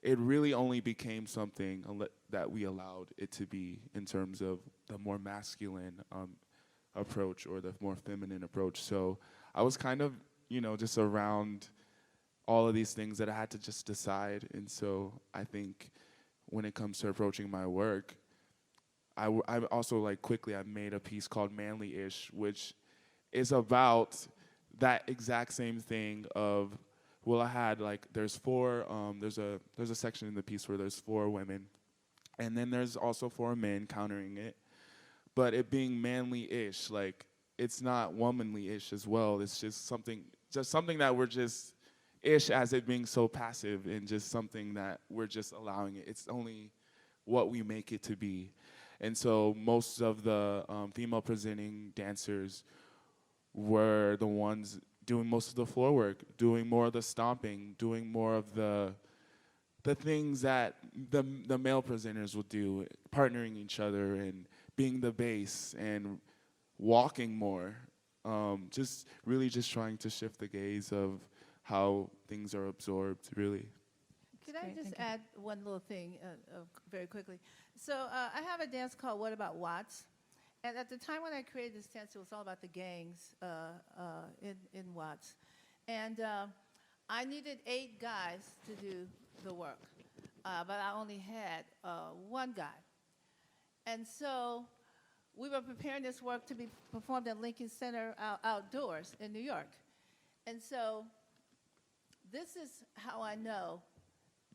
it really only became something that we allowed it to be in terms of the more masculine approach or the more feminine approach. So I was kind of, you know, just around all of these things that I had to just decide. And so I think when it comes to approaching my work, I also, like, quickly I made a piece called Manly-ish, which is about that exact same thing of, well, I had, like, there's a section in the piece where there's 4 women, and then there's also 4 men countering it, but it being manly-ish, like, it's not womanly-ish as well. It's just something that we're just ish as it being so passive, and just something that we're just allowing it. It's only what we make it to be. And so most of the female presenting dancers were the ones doing most of the floor work, doing more of the stomping, doing more of the things that the male presenters would do, partnering each other and being the bass and walking more. Just really just trying to shift the gaze of how things are absorbed, really. Could I great, just thank you. add one little thing very quickly? So I have a dance called What About Watts? And at the time when I created this dance, it was all about the gangs in Watts. And I needed 8 guys to do the work, but I only had 1 guy. And so we were preparing this work to be performed at Lincoln Center outdoors in New York. And so this is how I know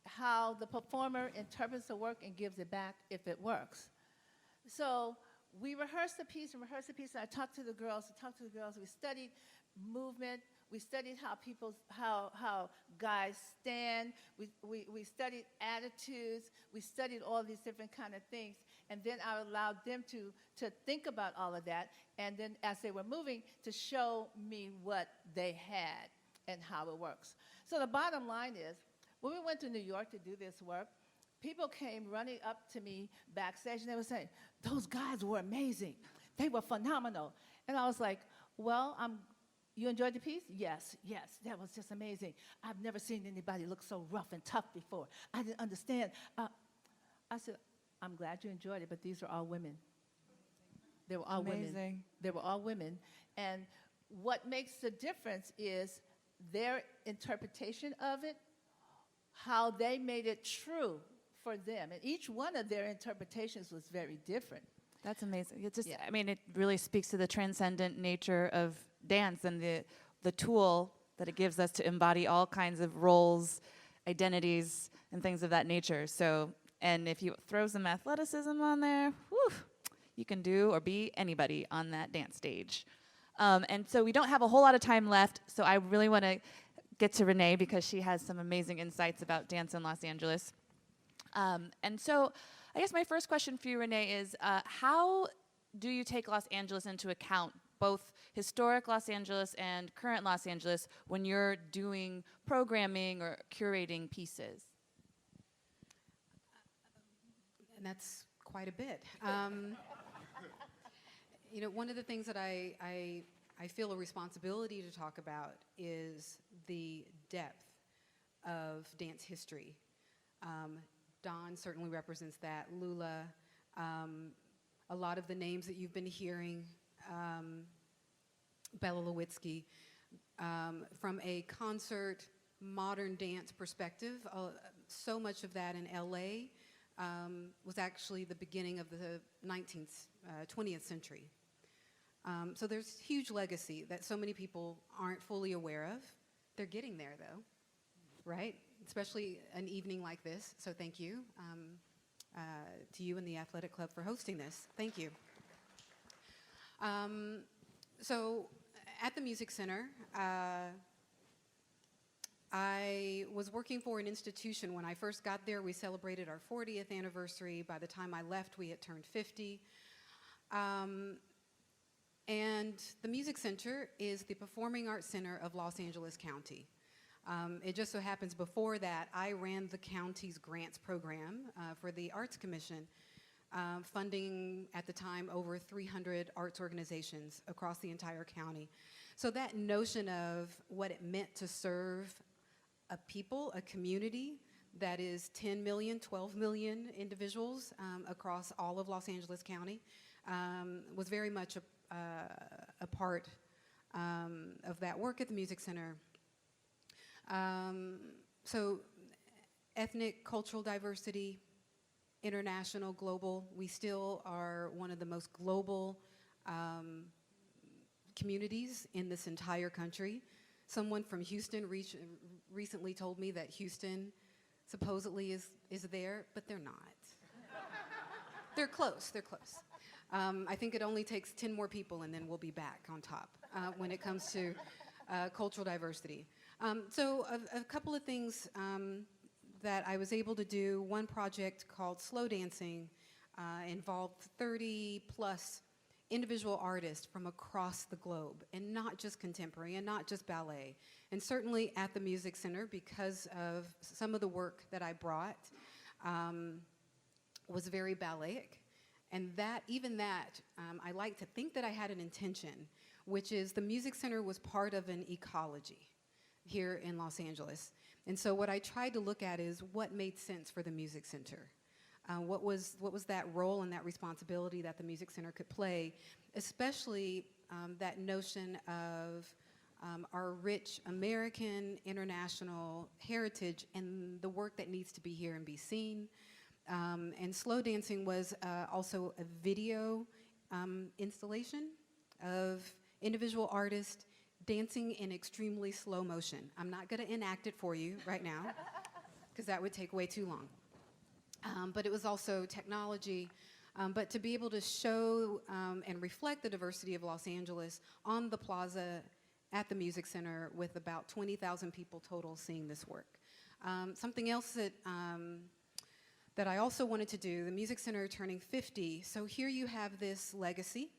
how the performer interprets the work and gives it back if it works. So we rehearsed the piece, and I talked to the girls, we studied movement, We studied how guys stand. We studied attitudes. We studied all these different kind of things. And then I allowed them to think about all of that. And then as they were moving, to show me what they had and how it works. So the bottom line is, when we went to New York to do this work, people came running up to me backstage, and they were saying, those guys were amazing. They were phenomenal. And I was like, well, you enjoyed the piece? Yes, that was just amazing. I've never seen anybody look so rough and tough before. I didn't understand. I said, I'm glad you enjoyed it, but these are all women. They were all women. Amazing. They were all women. And what makes the difference is their interpretation of it, how they made it true for them. And each one of their interpretations was very different. That's amazing. It just, Yeah. I mean, it really speaks to the transcendent nature of dance and the tool that it gives us to embody all kinds of roles, identities, and things of that nature. So, and if you throw some athleticism on there, whew, you can do or be anybody on that dance stage. And so we don't have a whole lot of time left, so I really want to get to Renee because she has some amazing insights about dance in Los Angeles. And so I guess my first question for you, Renee, is how do you take Los Angeles into account, both historic Los Angeles and current Los Angeles, when you're doing programming or curating pieces? And that's quite a bit. You know, one of the things that I feel a responsibility to talk about is the depth of dance history. Dawn certainly represents that. Lula, a lot of the names that you've been hearing, Bella Lewitsky, from a concert, modern dance perspective, so much of that in LA was actually the beginning of the 20th century. So there's huge legacy that so many people aren't fully aware of. They're getting there though, right? Especially an evening like this, so thank you to you and the Athletic Club for hosting this. Thank you. So at the Music Center, I was working for an institution. When I first got there, we celebrated our 40th anniversary. By the time I left, we had turned 50. And the Music Center is the Performing Arts Center of Los Angeles County. It just so happens before that, I ran the county's grants program for the Arts Commission, funding at the time over 300 arts organizations across the entire county. So that notion of what it meant to serve a people, a community that is 10 million, 12 million individuals across all of Los Angeles County was very much a part of that work at the Music Center. So ethnic, cultural diversity, international, global, we still are one of the most global communities in this entire country. Someone from Houston recently told me that Houston supposedly is there, but they're not. They're close, they're close. I think it only takes 10 more people and then we'll be back on top when it comes to cultural diversity. So a couple of things that I was able to do. One project called Slow Dancing involved 30 plus individual artists from across the globe, and not just contemporary and not just ballet. And certainly at the Music Center, because of some of the work that I brought, was very ballaic. And that, even that, I like to think that I had an intention, which is the Music Center was part of an ecology here in Los Angeles. And so what I tried to look at is what made sense for the Music Center. What was that role and that responsibility that the Music Center could play, especially that notion of our rich American, international heritage and the work that needs to be here and be seen. And Slow Dancing was also a video installation of individual artists dancing in extremely slow motion. I'm not going to enact it for you right now, because that would take way too long. But it was also technology. But to be able to show and reflect the diversity of Los Angeles on the plaza at the Music Center with about 20,000 people total seeing this work. Something else that I also wanted to do, the Music Center turning 50, so here you have this legacy.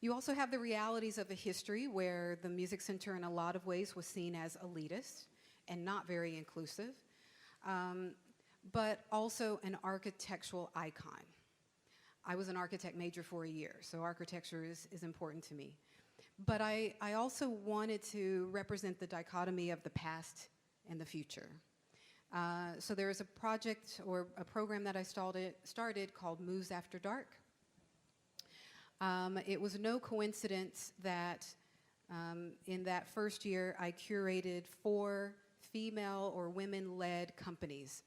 You also have the realities of a history where the Music Center in a lot of ways was seen as elitist and not very inclusive, but also an architectural icon. I was an architect major for a year, so architecture is important to me. But I also wanted to represent the dichotomy of the past and the future. So there is a project or a program that I started called Moves After Dark. It was no coincidence that in that first year I curated 4 female or women-led companies.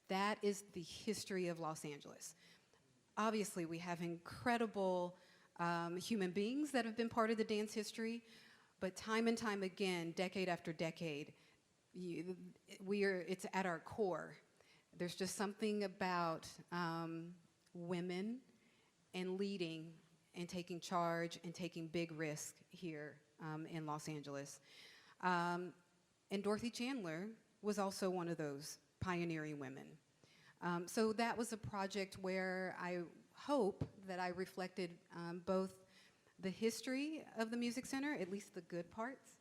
That is the history of Los Angeles. Obviously, we have incredible human beings that have been part of the dance history, but time and time again, decade after decade, it's at our core. There's just something about women and leading and taking charge and taking big risks here in Los Angeles. And Dorothy Chandler was also one of those pioneering women. So that was a project where I hope that I reflected both the history of the Music Center, at least the good parts,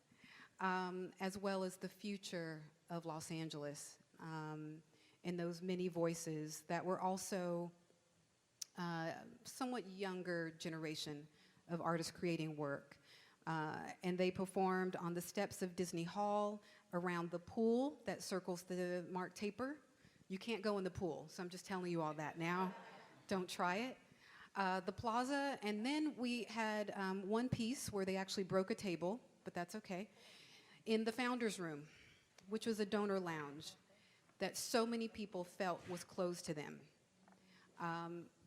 as well as the future of Los Angeles and those many voices that were also somewhat younger generation of artists creating work. And they performed on the steps of Disney Hall, around the pool that circles the Mark Taper. You can't go in the pool, so I'm just telling you all that now. Don't try it. The plaza, and then we had one piece where they actually broke a table, but that's okay, in the Founders Room, which was a donor lounge that so many people felt was closed to them.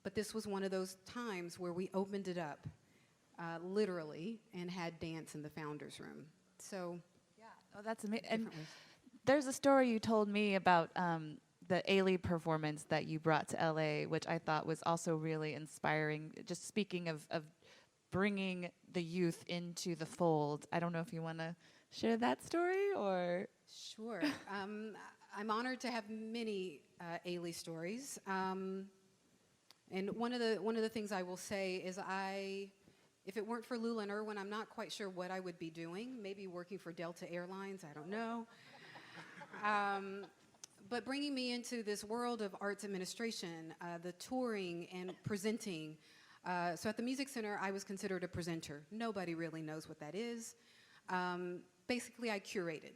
But this was one of those times where we opened it up, literally, and had dance in the Founders Room. So, Yeah. Oh, that's amazing. And different ways. there's a story you told me about the Ailey performance that you brought to LA, which I thought was also really inspiring. Just speaking of bringing the youth into the fold, I don't know if you want to share that story or. Sure. I'm honored to have many Ailey stories. And one of the things I will say is if it weren't for Lula and Irwin, I'm not quite sure what I would be doing. Maybe working for Delta Airlines, I don't know. But bringing me into this world of arts administration, the touring and presenting. So at the Music Center, I was considered a presenter. Nobody really knows what that is. Basically, I curated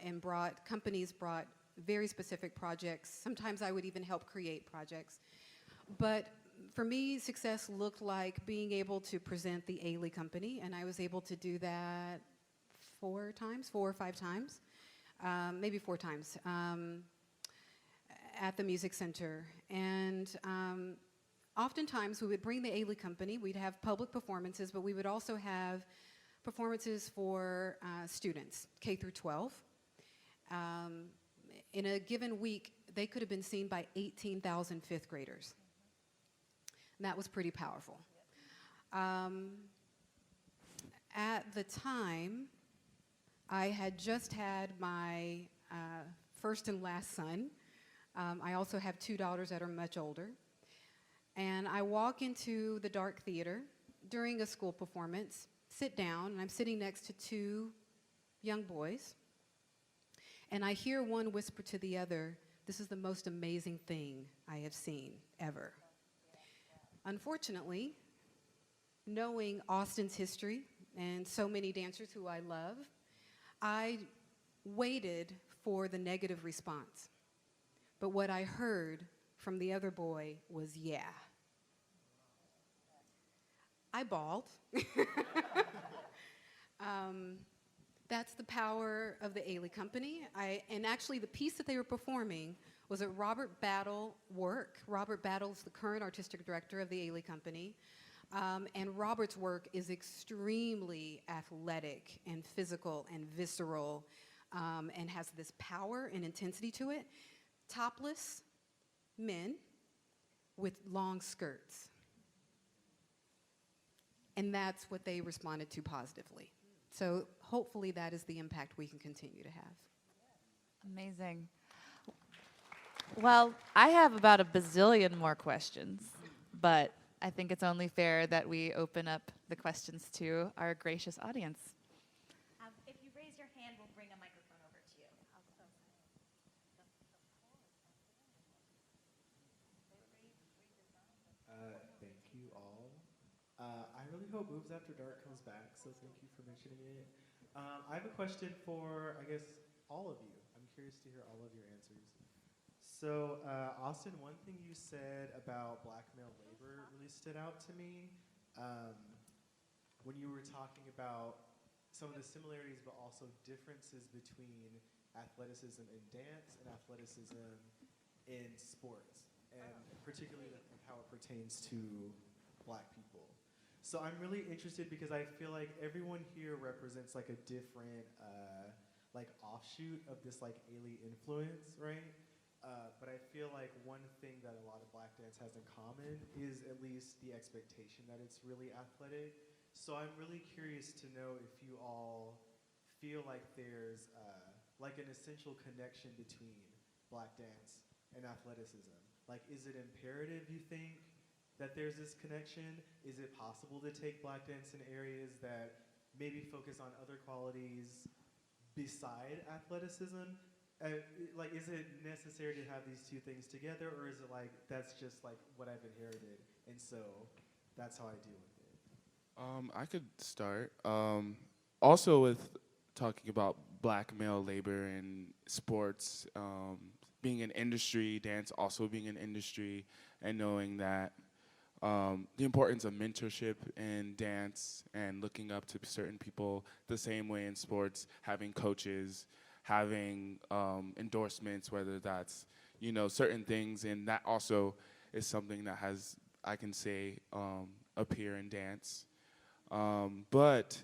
and companies brought very specific projects. Sometimes I would even help create projects. But for me, success looked like being able to present the Ailey Company, and I was able to do that 4 or 5 times, maybe 4 times, at the Music Center. And oftentimes we would bring the Ailey Company, we'd have public performances, but we would also have performances for students, K through 12. In a given week, they could have been seen by 18,000 fifth graders. And that was pretty powerful. At the time, I had just had my first and last son. I also have 2 daughters that are much older. And I walk into the Dark Theater during a school performance, sit down, and I'm sitting next to 2 young boys. And I hear one whisper to the other, "This is the most amazing thing I have seen ever." Unfortunately, knowing Austin's history and so many dancers who I love, I waited for the negative response. But what I heard from the other boy was, "Yeah." I bawled. That's the power of the Ailey Company. And actually, the piece that they were performing was a Robert Battle work. Robert Battle is the current artistic director of the Ailey Company. And Robert's work is extremely athletic and physical and visceral and has this power and intensity to it. Topless men with long skirts. And that's what they responded to positively. So hopefully that is the impact we can continue to have. Amazing. Well, I have about a bazillion more questions, but I think it's only fair that we open up the questions to our gracious audience. If you raise your hand, we'll bring a microphone over to you. Thank you all. I really hope Moves After Dark comes back, so thank you for mentioning it. I have a question for, I guess, all of you. I'm curious to hear all of your answers. So, Austin, one thing you said about black male labor really stood out to me when you were talking about some of the similarities but also differences between athleticism in dance and athleticism in sports, and particularly how it pertains to black people. So I'm really interested because I feel like everyone here represents like a different like offshoot of this like Ailey influence, right? But I feel like one thing that a lot of black dance has in common is at least the expectation that it's really athletic. So I'm really curious to know if you all feel like there's like an essential connection between black dance and athleticism. Like, is it imperative, you think, that there's this connection? Is it possible to take black dance in areas that maybe focus on other qualities beside athleticism? Like, is it necessary to have these two things together, or is it like, that's just like what I've inherited, and so that's how I deal with it? I could start. Also with talking about black male labor in sports, being an industry, dance also being an industry, and knowing that the importance of mentorship in dance and looking up to certain people the same way in sports, having coaches, having endorsements, whether that's, you know, certain things, and that also is something that has, I can say, appear in dance. But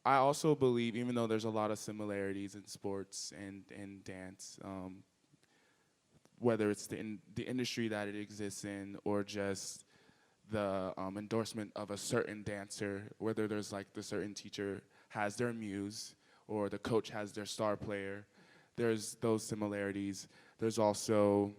I also believe, even though there's a lot of similarities in sports and dance, whether it's the industry that it exists in or just the endorsement of a certain dancer, whether there's like the certain teacher has their muse or the coach has their star player, there's those similarities. There's also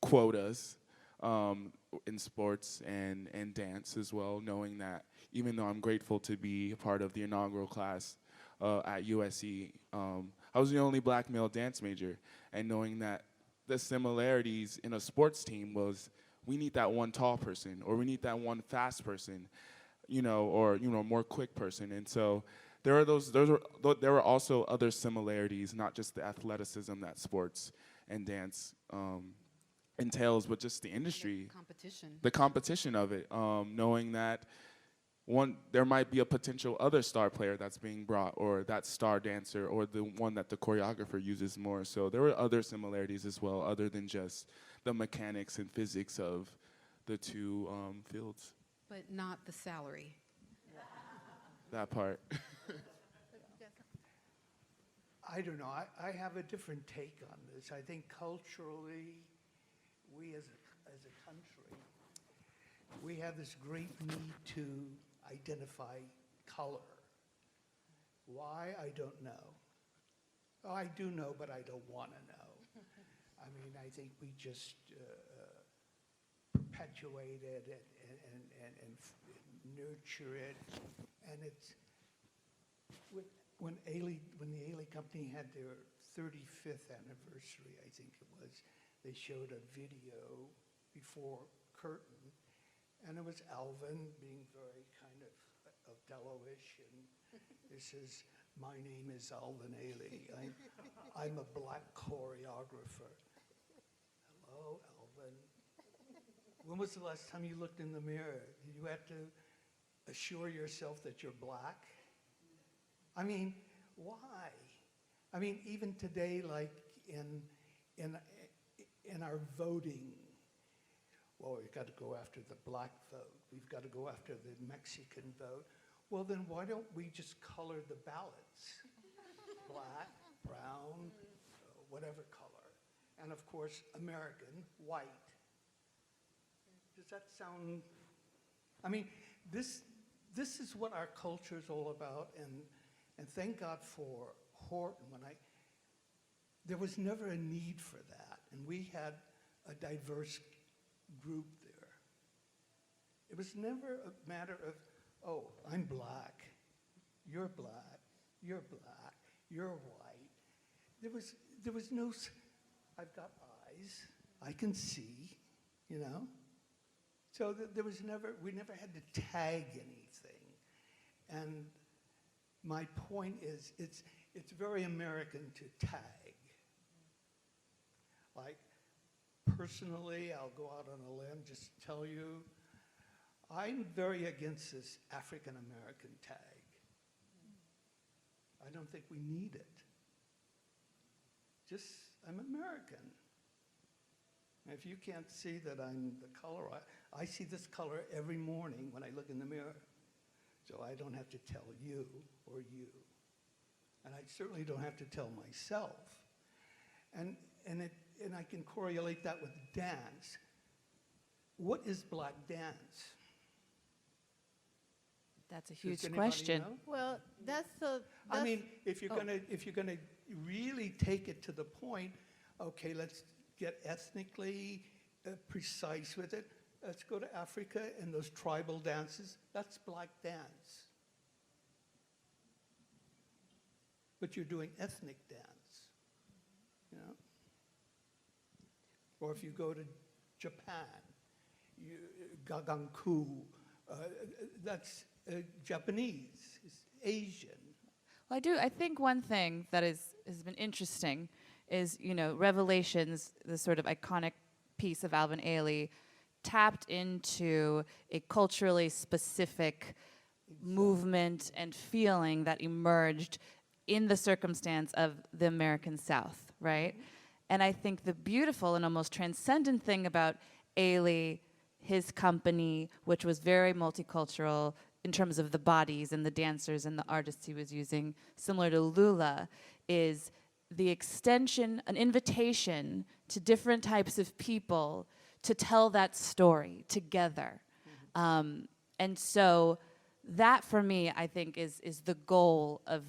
quotas in sports and dance as well, knowing that even though I'm grateful to be a part of the inaugural class at USC, I was the only black male dance major, and knowing that the similarities in a sports team was we need that one tall person, or we need that one fast person, you know, or, you know, more quick person. And so there were also other similarities, not just the athleticism that sports and dance entails, but just the industry, the competition of it, knowing that there might be a potential other star player that's being brought, or that star dancer, or the one that the choreographer uses more. So there were other similarities as well, other than just the mechanics and physics of the two fields. But not the salary. That part. I don't know. I have a different take on this. I think culturally, we as a country, we have this great need to identify color. Why? I don't know. Oh, I do know, but I don't want to know. I mean, I think we just perpetuate it and nurture it, and it's when the Ailey company had their 35th anniversary, I think it was, they showed a video before curtain, and it was Alvin being very kind of Othello-ish, and this is, my name is Alvin Ailey. I'm a black choreographer. Hello, Alvin. When was the last time you looked in the mirror? Did you have to assure yourself that you're black? I mean, why? I mean, even today, like in our voting, well, we've got to go after the black vote. We've got to go after the Mexican vote. Well, then why don't we just color the ballots? Black, brown, whatever color. And of course, American, white. Does that sound, I mean, this this is what our culture is all about, and thank God for Horton. There was never a need for that, and we had a diverse group there. It was never a matter of, oh, I'm black, you're black, you're black, you're white. There was no, I've got eyes, I can see, you know? So we never had to tag anything. And my point is, it's very American to tag. Like, personally, I'll go out on a limb, just tell you, I'm very against this African American tag. I don't think we need it. Just, I'm American. If you can't see that I'm the color, I see this color every morning when I look in the mirror. So I don't have to tell you or you. And I certainly don't have to tell myself. And I can correlate that with dance. What is black dance? That's a Does huge anybody question. know? Well, I mean, if you're oh. gonna really take it to the point, okay, let's get ethnically precise with it. Let's go to Africa and those tribal dances. That's black dance. But you're doing ethnic dance, you know? Or if you go to Japan, gaganku, that's Japanese, it's Asian. Well, I think one thing that has been interesting is, Revelations, the sort of iconic piece of Alvin Ailey, tapped into a culturally specific movement and feeling that emerged in the circumstance of the American South, right? And I think the beautiful and almost transcendent thing about Ailey, his company, which was very multicultural in terms of the bodies and the dancers and the artists he was using, similar to Lula, is the extension, an invitation to different types of people to tell that story together. And so that, for me, I think is the goal of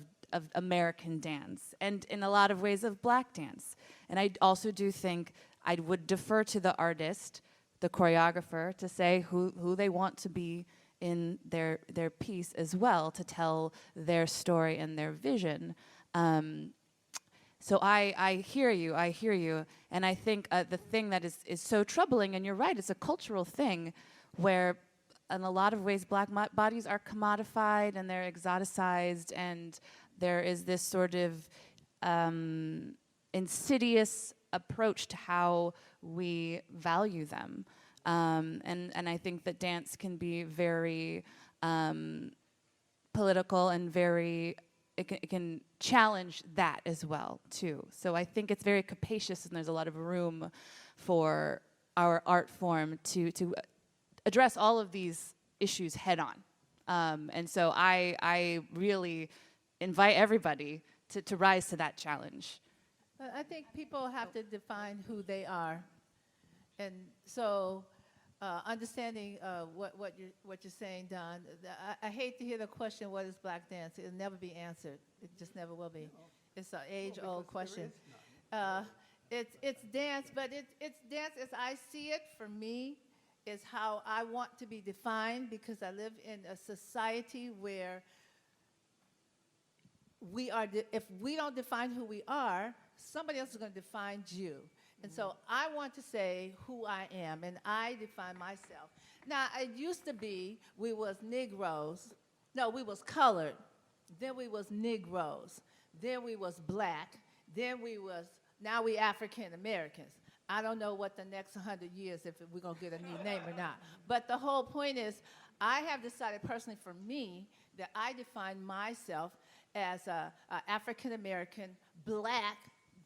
American dance, and in a lot of ways of black dance. And I also do think I would defer to the artist, the choreographer, to say who they want to be in their piece as well, to tell their story and their vision. So I hear you, and I think the thing that is so troubling, and you're right, it's a cultural thing, where in a lot of ways black bodies are commodified and they're exoticized, and there is this sort of insidious approach to how we value them. And I think that dance can be very political and it can challenge that as well, too. So I think it's very capacious, and there's a lot of room for our art form to address all of these issues head on. And so I really invite everybody to rise to that challenge. I think people have to define who they are. And so understanding what you're saying, Don, I hate to hear the question, what is black dance? It'll never be answered. It just never will be. No. It's an age-old question. It's dance, but it's dance as I see it, for me, is how I want to be defined, because I live in a society where if we don't define who we are, somebody else is going to define you. And so I want to say who I am, and I define myself. Now, it used to be we was Negroes. No, we was colored. Then we was Negroes. Then we was black. Now we African Americans. I don't know what the next 100 years, if we're going to get a new name or not. But the whole point is, I have decided personally for me that I define myself as a African American black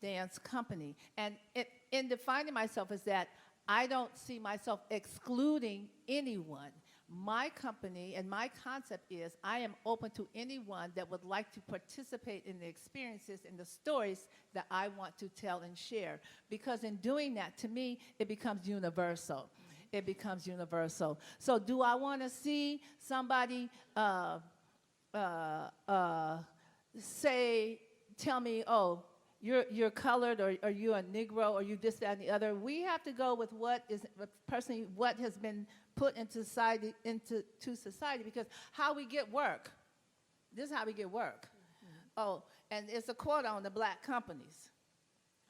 dance company. And in defining myself is that I don't see myself excluding anyone. My company and my concept is I am open to anyone that would like to participate in the experiences and the stories that I want to tell and share. Because in doing that, to me, it becomes universal. it becomes universal. So do I want to see somebody tell me, oh, you're colored, or you're a Negro, or you this, that, and the other? We have to go with what has been put into society, because how we get work. This is how we get work. Oh, and it's a quota on the black companies.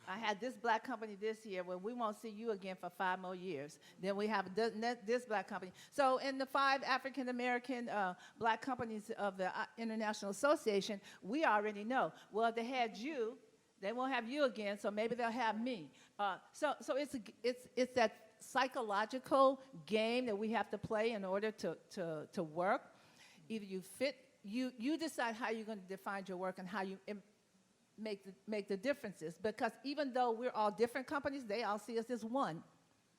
I had this black company this year. Well, we won't see you again for 5 more years. Then we have this black company. So in the 5 African-American black companies of the International Association, we already know, well, if they had you, they won't have you again, so maybe they'll have me. So it's that psychological game that we have to play in order to work. Either you fit, you decide how you're going to define your work and how you make the differences, because even though we're all different companies, they all see us as one.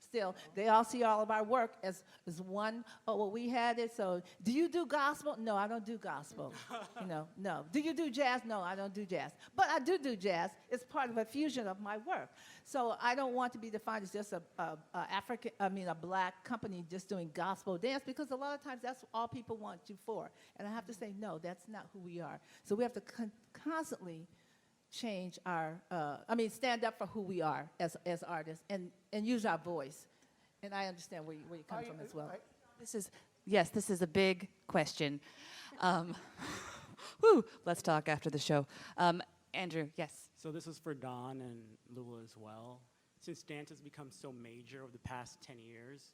Still, they all see all of our work as one. Oh, well, we had it. So, do you do gospel? No, I don't do gospel. No. Do you do jazz? No, I don't do jazz. But I do jazz. It's part of a fusion of my work. So I don't want to be defined as just a black company just doing gospel dance, because a lot of times that's all people want you for. And I have to say, no, that's not who we are. So we have to constantly change stand up for who we are as artists, and use our voice. And I understand where you come from as well. This is a big question. Let's talk after the show. Andrew, yes. So this is for Don and Lua as well. Since dance has become so major over the past 10 years,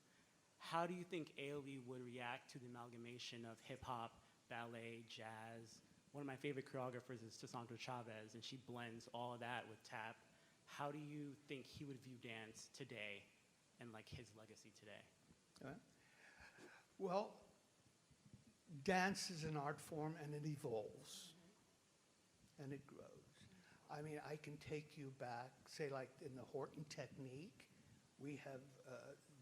how do you think Ailey would react to the amalgamation of hip-hop, ballet, jazz? One of my favorite choreographers is Sandra Chavez, and she blends all of that with tap. How do you think he would view dance today and like his legacy today? Well, dance is an art form, and it evolves, and it grows. I mean, I can take you back, say like in the Horton technique, we have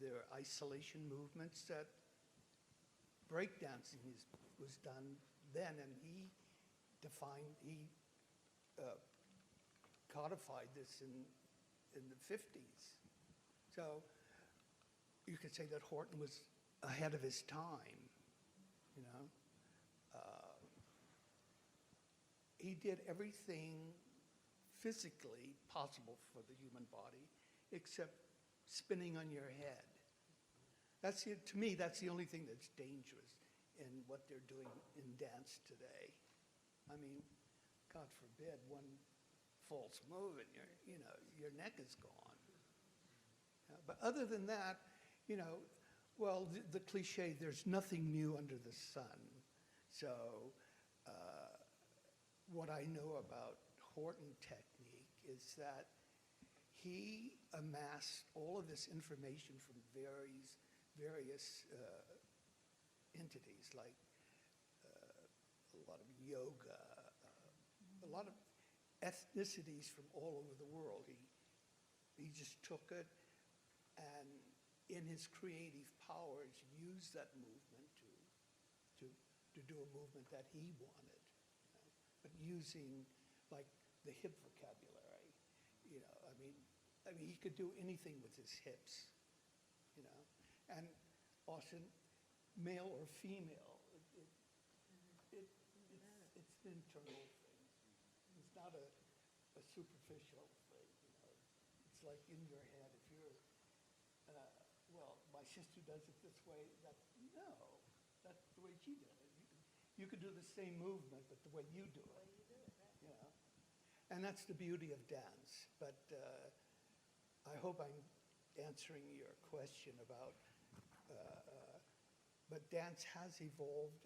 their isolation movements that breakdancing was done then, and he codified this in the 50s. So you could say that Horton was ahead of his time, you know. He did everything physically possible for the human body except spinning on your head. To me, that's the only thing that's dangerous in what they're doing in dance today. I mean, God forbid, one false move and your neck is gone. But other than that, well, the cliche, there's nothing new under the sun. So what I know about Horton technique is that he amassed all of this information from various entities, like a lot of yoga, a lot of ethnicities from all over the world. He just took it and, in his creative powers, used that movement to do a movement that he wanted, but using like the hip vocabulary. I mean, he could do anything with his hips, and often male or female. It's an internal thing. It's not a superficial thing. It's like in your head. If you're, well, my sister does it this way. That's the way she did it. You could do the same movement, but the way you do it. And that's the beauty of dance. But I hope I'm answering your question about. But dance has evolved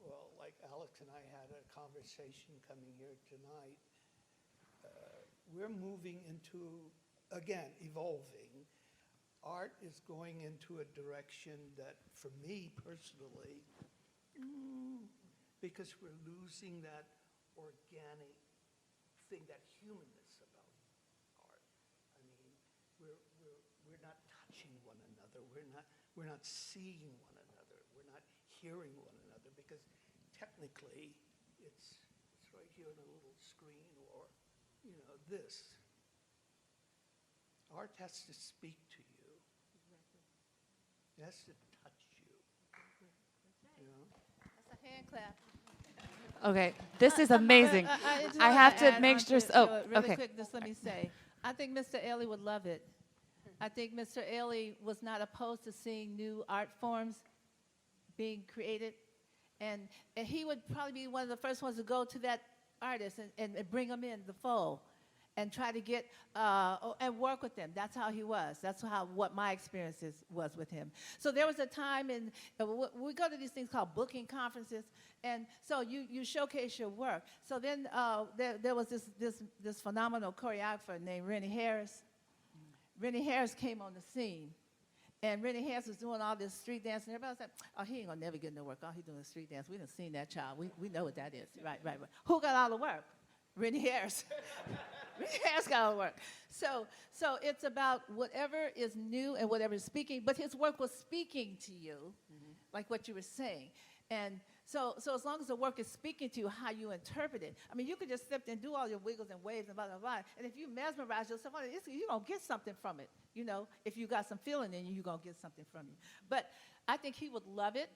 well, like Alex and I had a conversation coming here tonight. We're moving into, again, evolving. Art is going into a direction that, for me personally, because we're losing that organic thing, that humanness about art. I mean, we're not touching one another. We're not seeing one another. We're not hearing one another, because technically it's right here on a little screen, or this. Art has to speak to you. It has to touch you. You know? That's a hand clap. Okay, this is amazing. just I wanna have to add make on sure. really Okay. quick, just let me say, I think Mr. Ailey would love it. I think Mr. Ailey was not opposed to seeing new art forms being created, and he would probably be one of the first ones to go to that artist and bring them in the fold and try to get and work with them. That's how he was. That's what my experiences was with him. So there was a time we go to these things called booking conferences, and so you showcase your work. So then there was this phenomenal choreographer named Rennie Harris. Rennie Harris came on the scene. And Rennie Harris was doing all this street dance, and everybody was like, oh, he ain't gonna never get no work. All he doing is street dance. We done seen that child. We know what that is. Right. Who got all the work? Rennie Harris. Rennie Harris got all the work. So it's about whatever is new and whatever is speaking, but his work was speaking to you, like what you were saying. And so as long as the work is speaking to you, how you interpret it. I mean, you could just sit there and do all your wiggles and waves and blah, blah, blah. And if you mesmerize yourself on it, you're going to get something from it. You know, if you got some feeling in you, you're going to get something from you. But I think he would love it.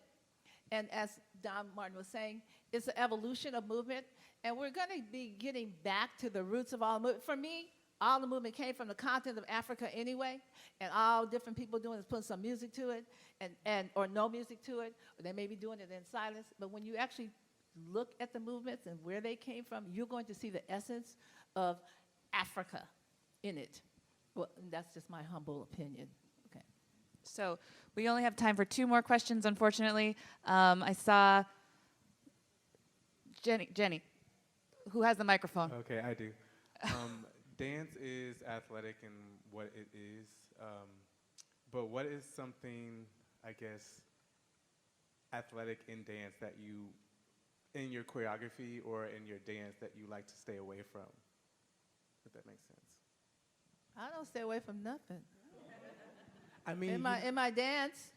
And as Don Martin was saying, it's an evolution of movement. And we're going to be getting back to the roots of all movement. For me, all the movement came from the continent of Africa anyway, and all different people doing is putting some music to it, or no music to it, or they may be doing it in silence. But when you actually look at the movements and where they came from, you're going to see the essence of Africa in it. Well, that's just my humble opinion. Okay. So we only have time for 2 more questions, unfortunately. I saw Jenny, who has the microphone. Okay, I do. Dance is athletic in what it is, but what is something, I guess, athletic in dance that you, in your choreography or in your dance, that you like to stay away from, if that makes sense? I don't stay away from nothing. I mean, in my dance,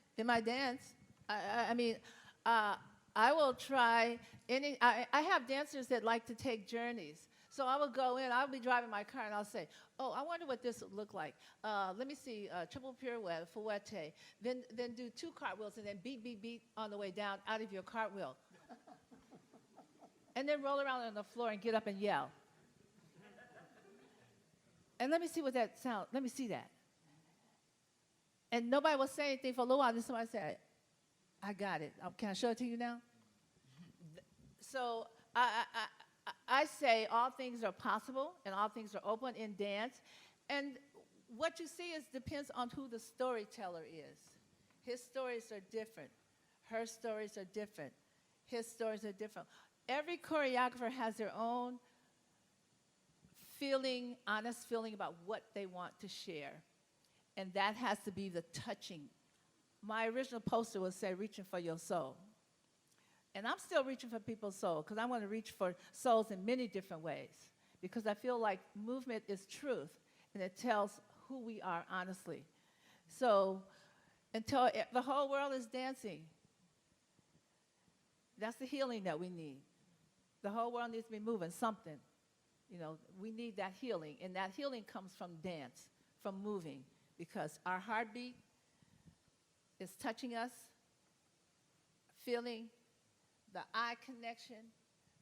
I mean, I will try any. I have dancers that like to take journeys. So I will go in. I'll be driving my car, and I'll say, "Oh, I wonder what this would look like. Let me see, triple pirouette, fouette. Then do 2 cartwheels, and then beat on the way down out of your cartwheel, and then roll around on the floor and get up and yell. And let me see what that sound. Let me see that." And nobody will say anything for a little while. Then somebody said, "I got it. Can I show it to you now?" So I say all things are possible and all things are open in dance. And what you see depends on who the storyteller is. His stories are different. Her stories are different. His stories are different. Every choreographer has their own feeling, honest feeling about what they want to share. And that has to be the touching. My original poster would say, "Reaching for your soul." And I'm still reaching for people's soul because I want to reach for souls in many different ways because I feel like movement is truth and it tells who we are honestly. So until the whole world is dancing, that's the healing that we need. The whole world needs to be moving something. You know, we need that healing, and that healing comes from dance, from moving, because our heartbeat is touching us, feeling the eye connection,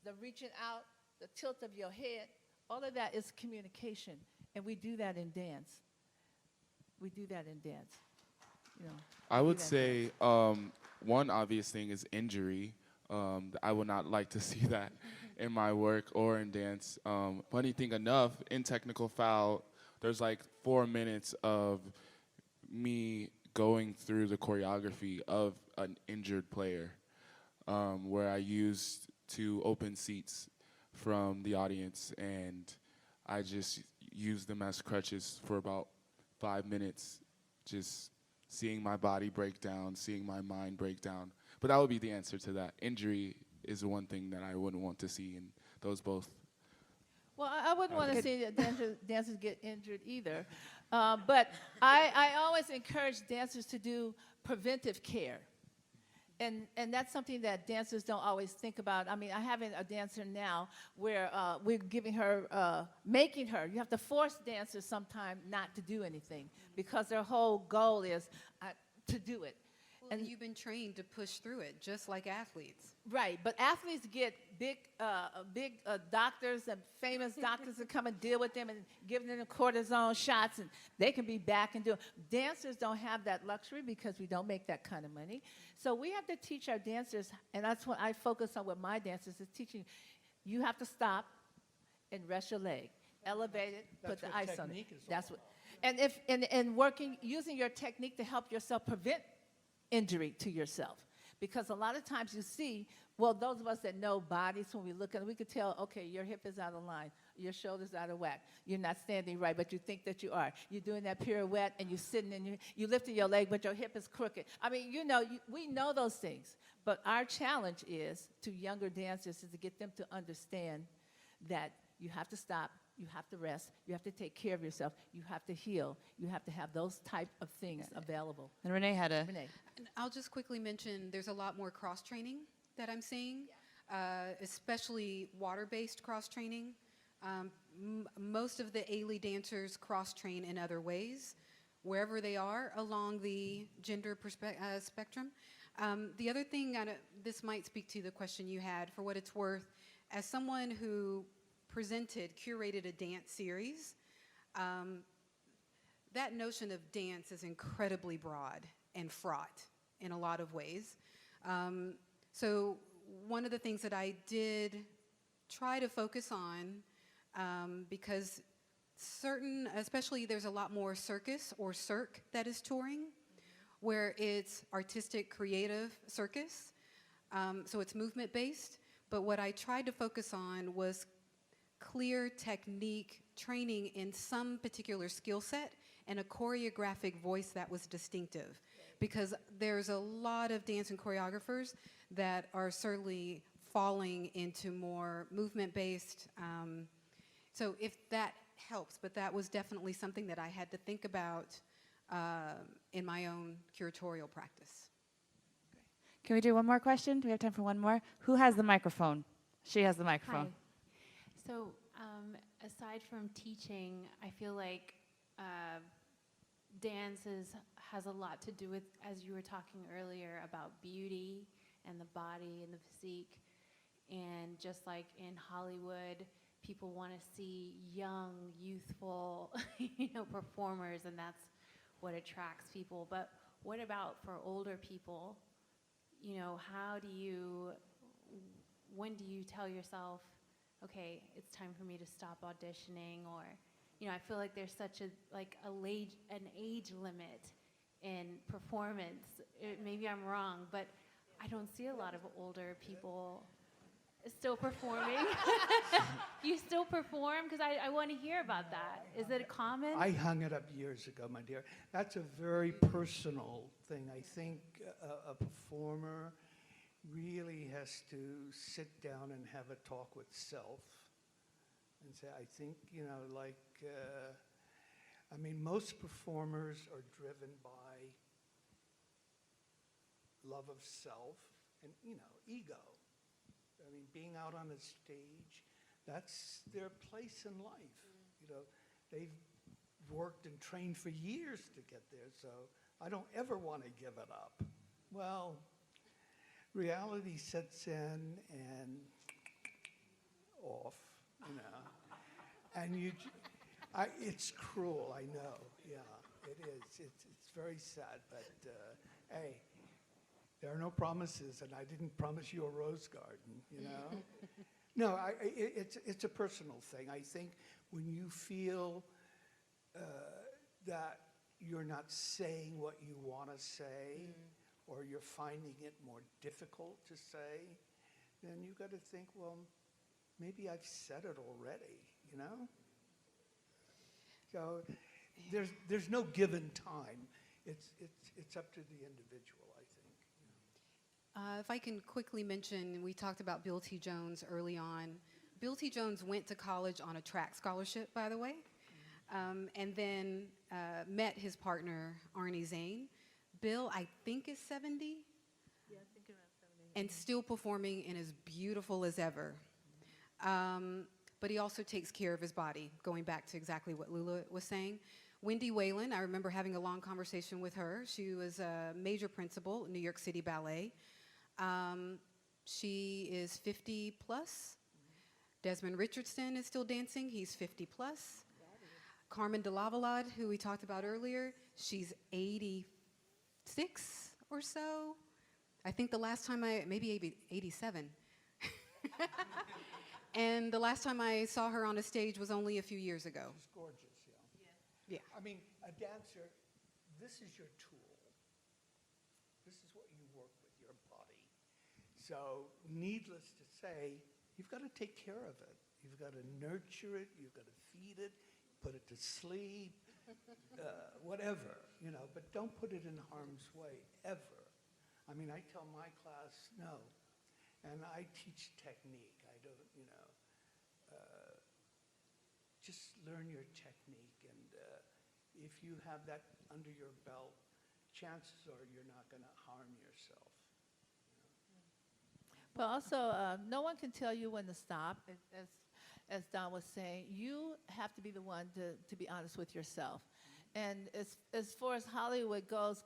the reaching out, the tilt of your head. All of that is communication, and we do that in dance. We do that in dance. You know, I would say one obvious thing is injury. I would not like to see that in my work or in dance. Funny thing enough, in technical foul, there's like 4 minutes of me going through the choreography of an injured player, where I used to open seats from the audience, and I just used them as crutches for about 5 minutes, just seeing my body break down, seeing my mind break down. But that would be the answer to that. Injury is the one thing that I wouldn't want to see in those both. well, I wouldn't want to see that dancers get injured either. But I always encourage dancers to do preventive care. And that's something that dancers don't always think about. I mean, I have a dancer now where we're giving her, making her, you have to force dancers sometimes not to do anything because their whole goal is to do it. And you've been trained to push through it, just like athletes. Right, but athletes get big doctors and famous doctors to come and deal with them and give them the cortisone shots, and they can be back and do it. Dancers don't have that luxury because we don't make that kind of money. So we have to teach our dancers, and that's what I focus on with my dancers, is teaching you have to stop and rest your leg. Elevate it, put the ice on it. That's what. And if and working, using your technique to help yourself prevent injury to yourself. Because a lot of times you see, well, those of us that know bodies, when we look at it, we could tell, okay, your hip is out of line, your shoulder's out of whack, you're not standing right, but you think that you are. You're doing that pirouette, and you're sitting, and you're lifting your leg, but your hip is crooked. I mean, you know, we know those things. But our challenge is to younger dancers is to get them to understand that you have to stop, you have to rest, you have to take care of yourself, you have to heal, you have to have those type of things available. And Renee had a... Renee. And I'll just quickly mention there's a lot more cross-training that I'm seeing, especially water-based cross-training. Most of the Ailey dancers cross-train in other ways, wherever they are along the gender spectrum. The other thing, this might speak to the question you had, for what it's worth, as someone who curated a dance series, that notion of dance is incredibly broad and fraught in a lot of ways. So one of the things that I did try to focus on, because especially there's a lot more circus or cirque that is touring, where it's artistic, creative circus, so it's movement-based. But what I tried to focus on was clear technique training in some particular skill set and a choreographic voice that was distinctive. Because there's a lot of dance and choreographers that are certainly falling into more movement-based. So if that helps, but that was definitely something that I had to think about in my own curatorial practice. Can we do one more question? Do we have time for one more? Who has the microphone? She has the microphone. Hi. So aside from teaching, I feel like dance has a lot to do with, as you were talking earlier, about beauty and the body and the physique. And just like in Hollywood, people want to see young, youthful, performers, and that's what attracts people. But what about for older people? When do you tell yourself, okay, it's time for me to stop auditioning? Or, I feel like there's such an age limit in performance. Maybe I'm wrong, but I don't see a lot of older people still performing. You still perform? Because I want to hear about that. Is it common? I hung it up years ago, my dear. That's a very personal thing. I think a performer really has to sit down and have a talk with self and say, I think, most performers are driven by love of self and, ego. I mean, being out on a stage, that's their place in life. They've worked and trained for years to get there, so I don't ever want to give it up. Well, reality sets in and off, and it's cruel, I know, yeah, it is. It's very sad, but hey, there are no promises, and I didn't promise you a rose garden, No, it's a personal thing. I think when you feel that you're not saying what you want to say, or you're finding it more difficult to say, then you got to think, well, maybe I've said it already, So there's no given time. It's up to the individual, I think. If I can quickly mention, we talked about Bill T. Jones early on. Bill T. Jones went to college on a track scholarship, by the way, and then met his partner, Arnie Zane. Bill, I think, is 70. and still performing and as beautiful as ever. But he also takes care of his body, going back to exactly what Lula was saying. Wendy Whalen, I remember having a long conversation with her. She was a major principal at New York City Ballet. She is 50 plus. Desmond Richardson is still dancing. He's 50 plus. Carmen de Lavalade, who we talked about earlier, she's 86 or so. I think the last time maybe 87. And the last time I saw her on a stage was only a few years ago. She's gorgeous, yeah. Yeah. I mean, a dancer, this is your tool. This is what you work with, your body. So, needless to say, you've got to take care of it. You've got to nurture it. You've got to feed it, put it to sleep, whatever, you know. But don't put it in harm's way, ever. I mean, I tell my class, no. And I teach technique. I don't, you know, just learn your technique. And if you have that under your belt, chances are you're not going to harm yourself. But also, no one can tell you when to stop. As Don was saying, you have to be the one to be honest with yourself. And as far as Hollywood goes,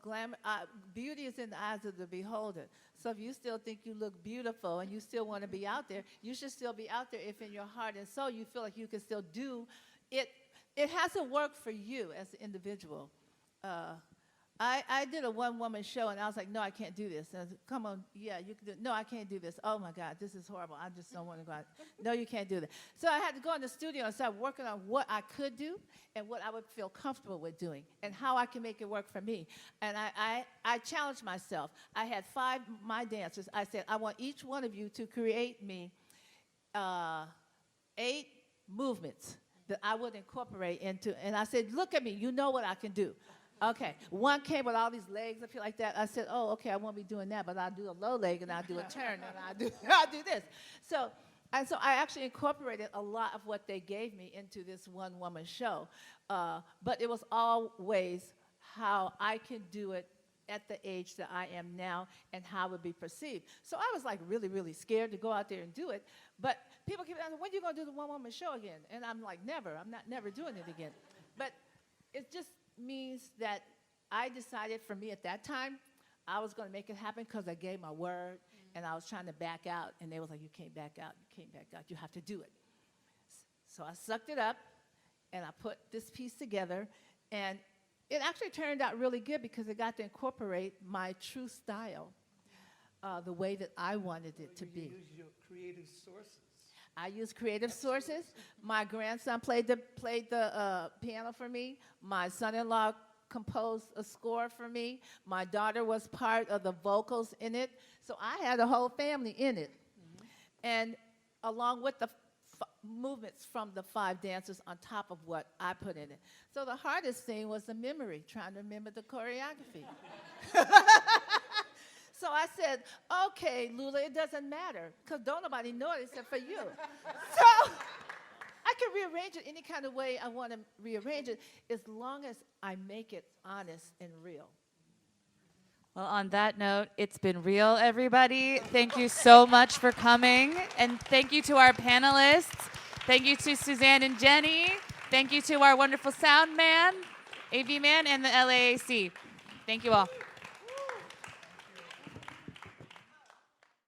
beauty is in the eyes of the beholder. So if you still think you look beautiful and you still want to be out there, you should still be out there if in your heart and soul you feel like you can still do it. It hasn't worked for you as an individual. I did a one-woman show, and I was like, no, I can't do this. And I said, come on, yeah, you can do it. No, I can't do this. Oh, my God, this is horrible. I just don't want to go out. No, you can't do that. So I had to go in the studio and start working on what I could do and what I would feel comfortable with doing and how I can make it work for me. And I challenged myself. I had 5 my dancers. I said, I want each one of you to create me 8 movements that I would incorporate into. And I said, look at me. You know what I can do. Okay, one came with all these legs up here like that. I said, oh, okay, I won't be doing that, but I'll do a low leg and I'll do a turn and I'll do this. So I actually incorporated a lot of what they gave me into this one-woman show. But it was always how I can do it at the age that I am now and how it would be perceived. So I was like really, really scared to go out there and do it. But people keep asking, when are you going to do the one-woman show again? And I'm like, never. I'm not never doing it again. But it just means that I decided for me at that time, I was going to make it happen because I gave my word, and I was trying to back out, and they was like, you can't back out, you can't back out, you have to do it. So I sucked it up, and I put this piece together, and it actually turned out really good because it got to incorporate my true style, the way that I wanted it to be. You use your creative sources. I use creative sources. My grandson played the piano for me. My son-in-law composed a score for me. My daughter was part of the vocals in it. So I had a whole family in it. Mm-hmm. And along with the movements from the 5 dancers on top of what I put in it. So the hardest thing was the memory, trying to remember the choreography. So I said, okay, Lula, it doesn't matter, because don't nobody know it except for you. So I can rearrange it any kind of way I want to rearrange it, as long as I make it honest and real. Well, on that note, it's been real, everybody. Thank you so much for coming. And thank you to our panelists. Thank you to Suzanne and Jenny. Thank you to our wonderful sound man, AV man, and the LAAC. Thank you all.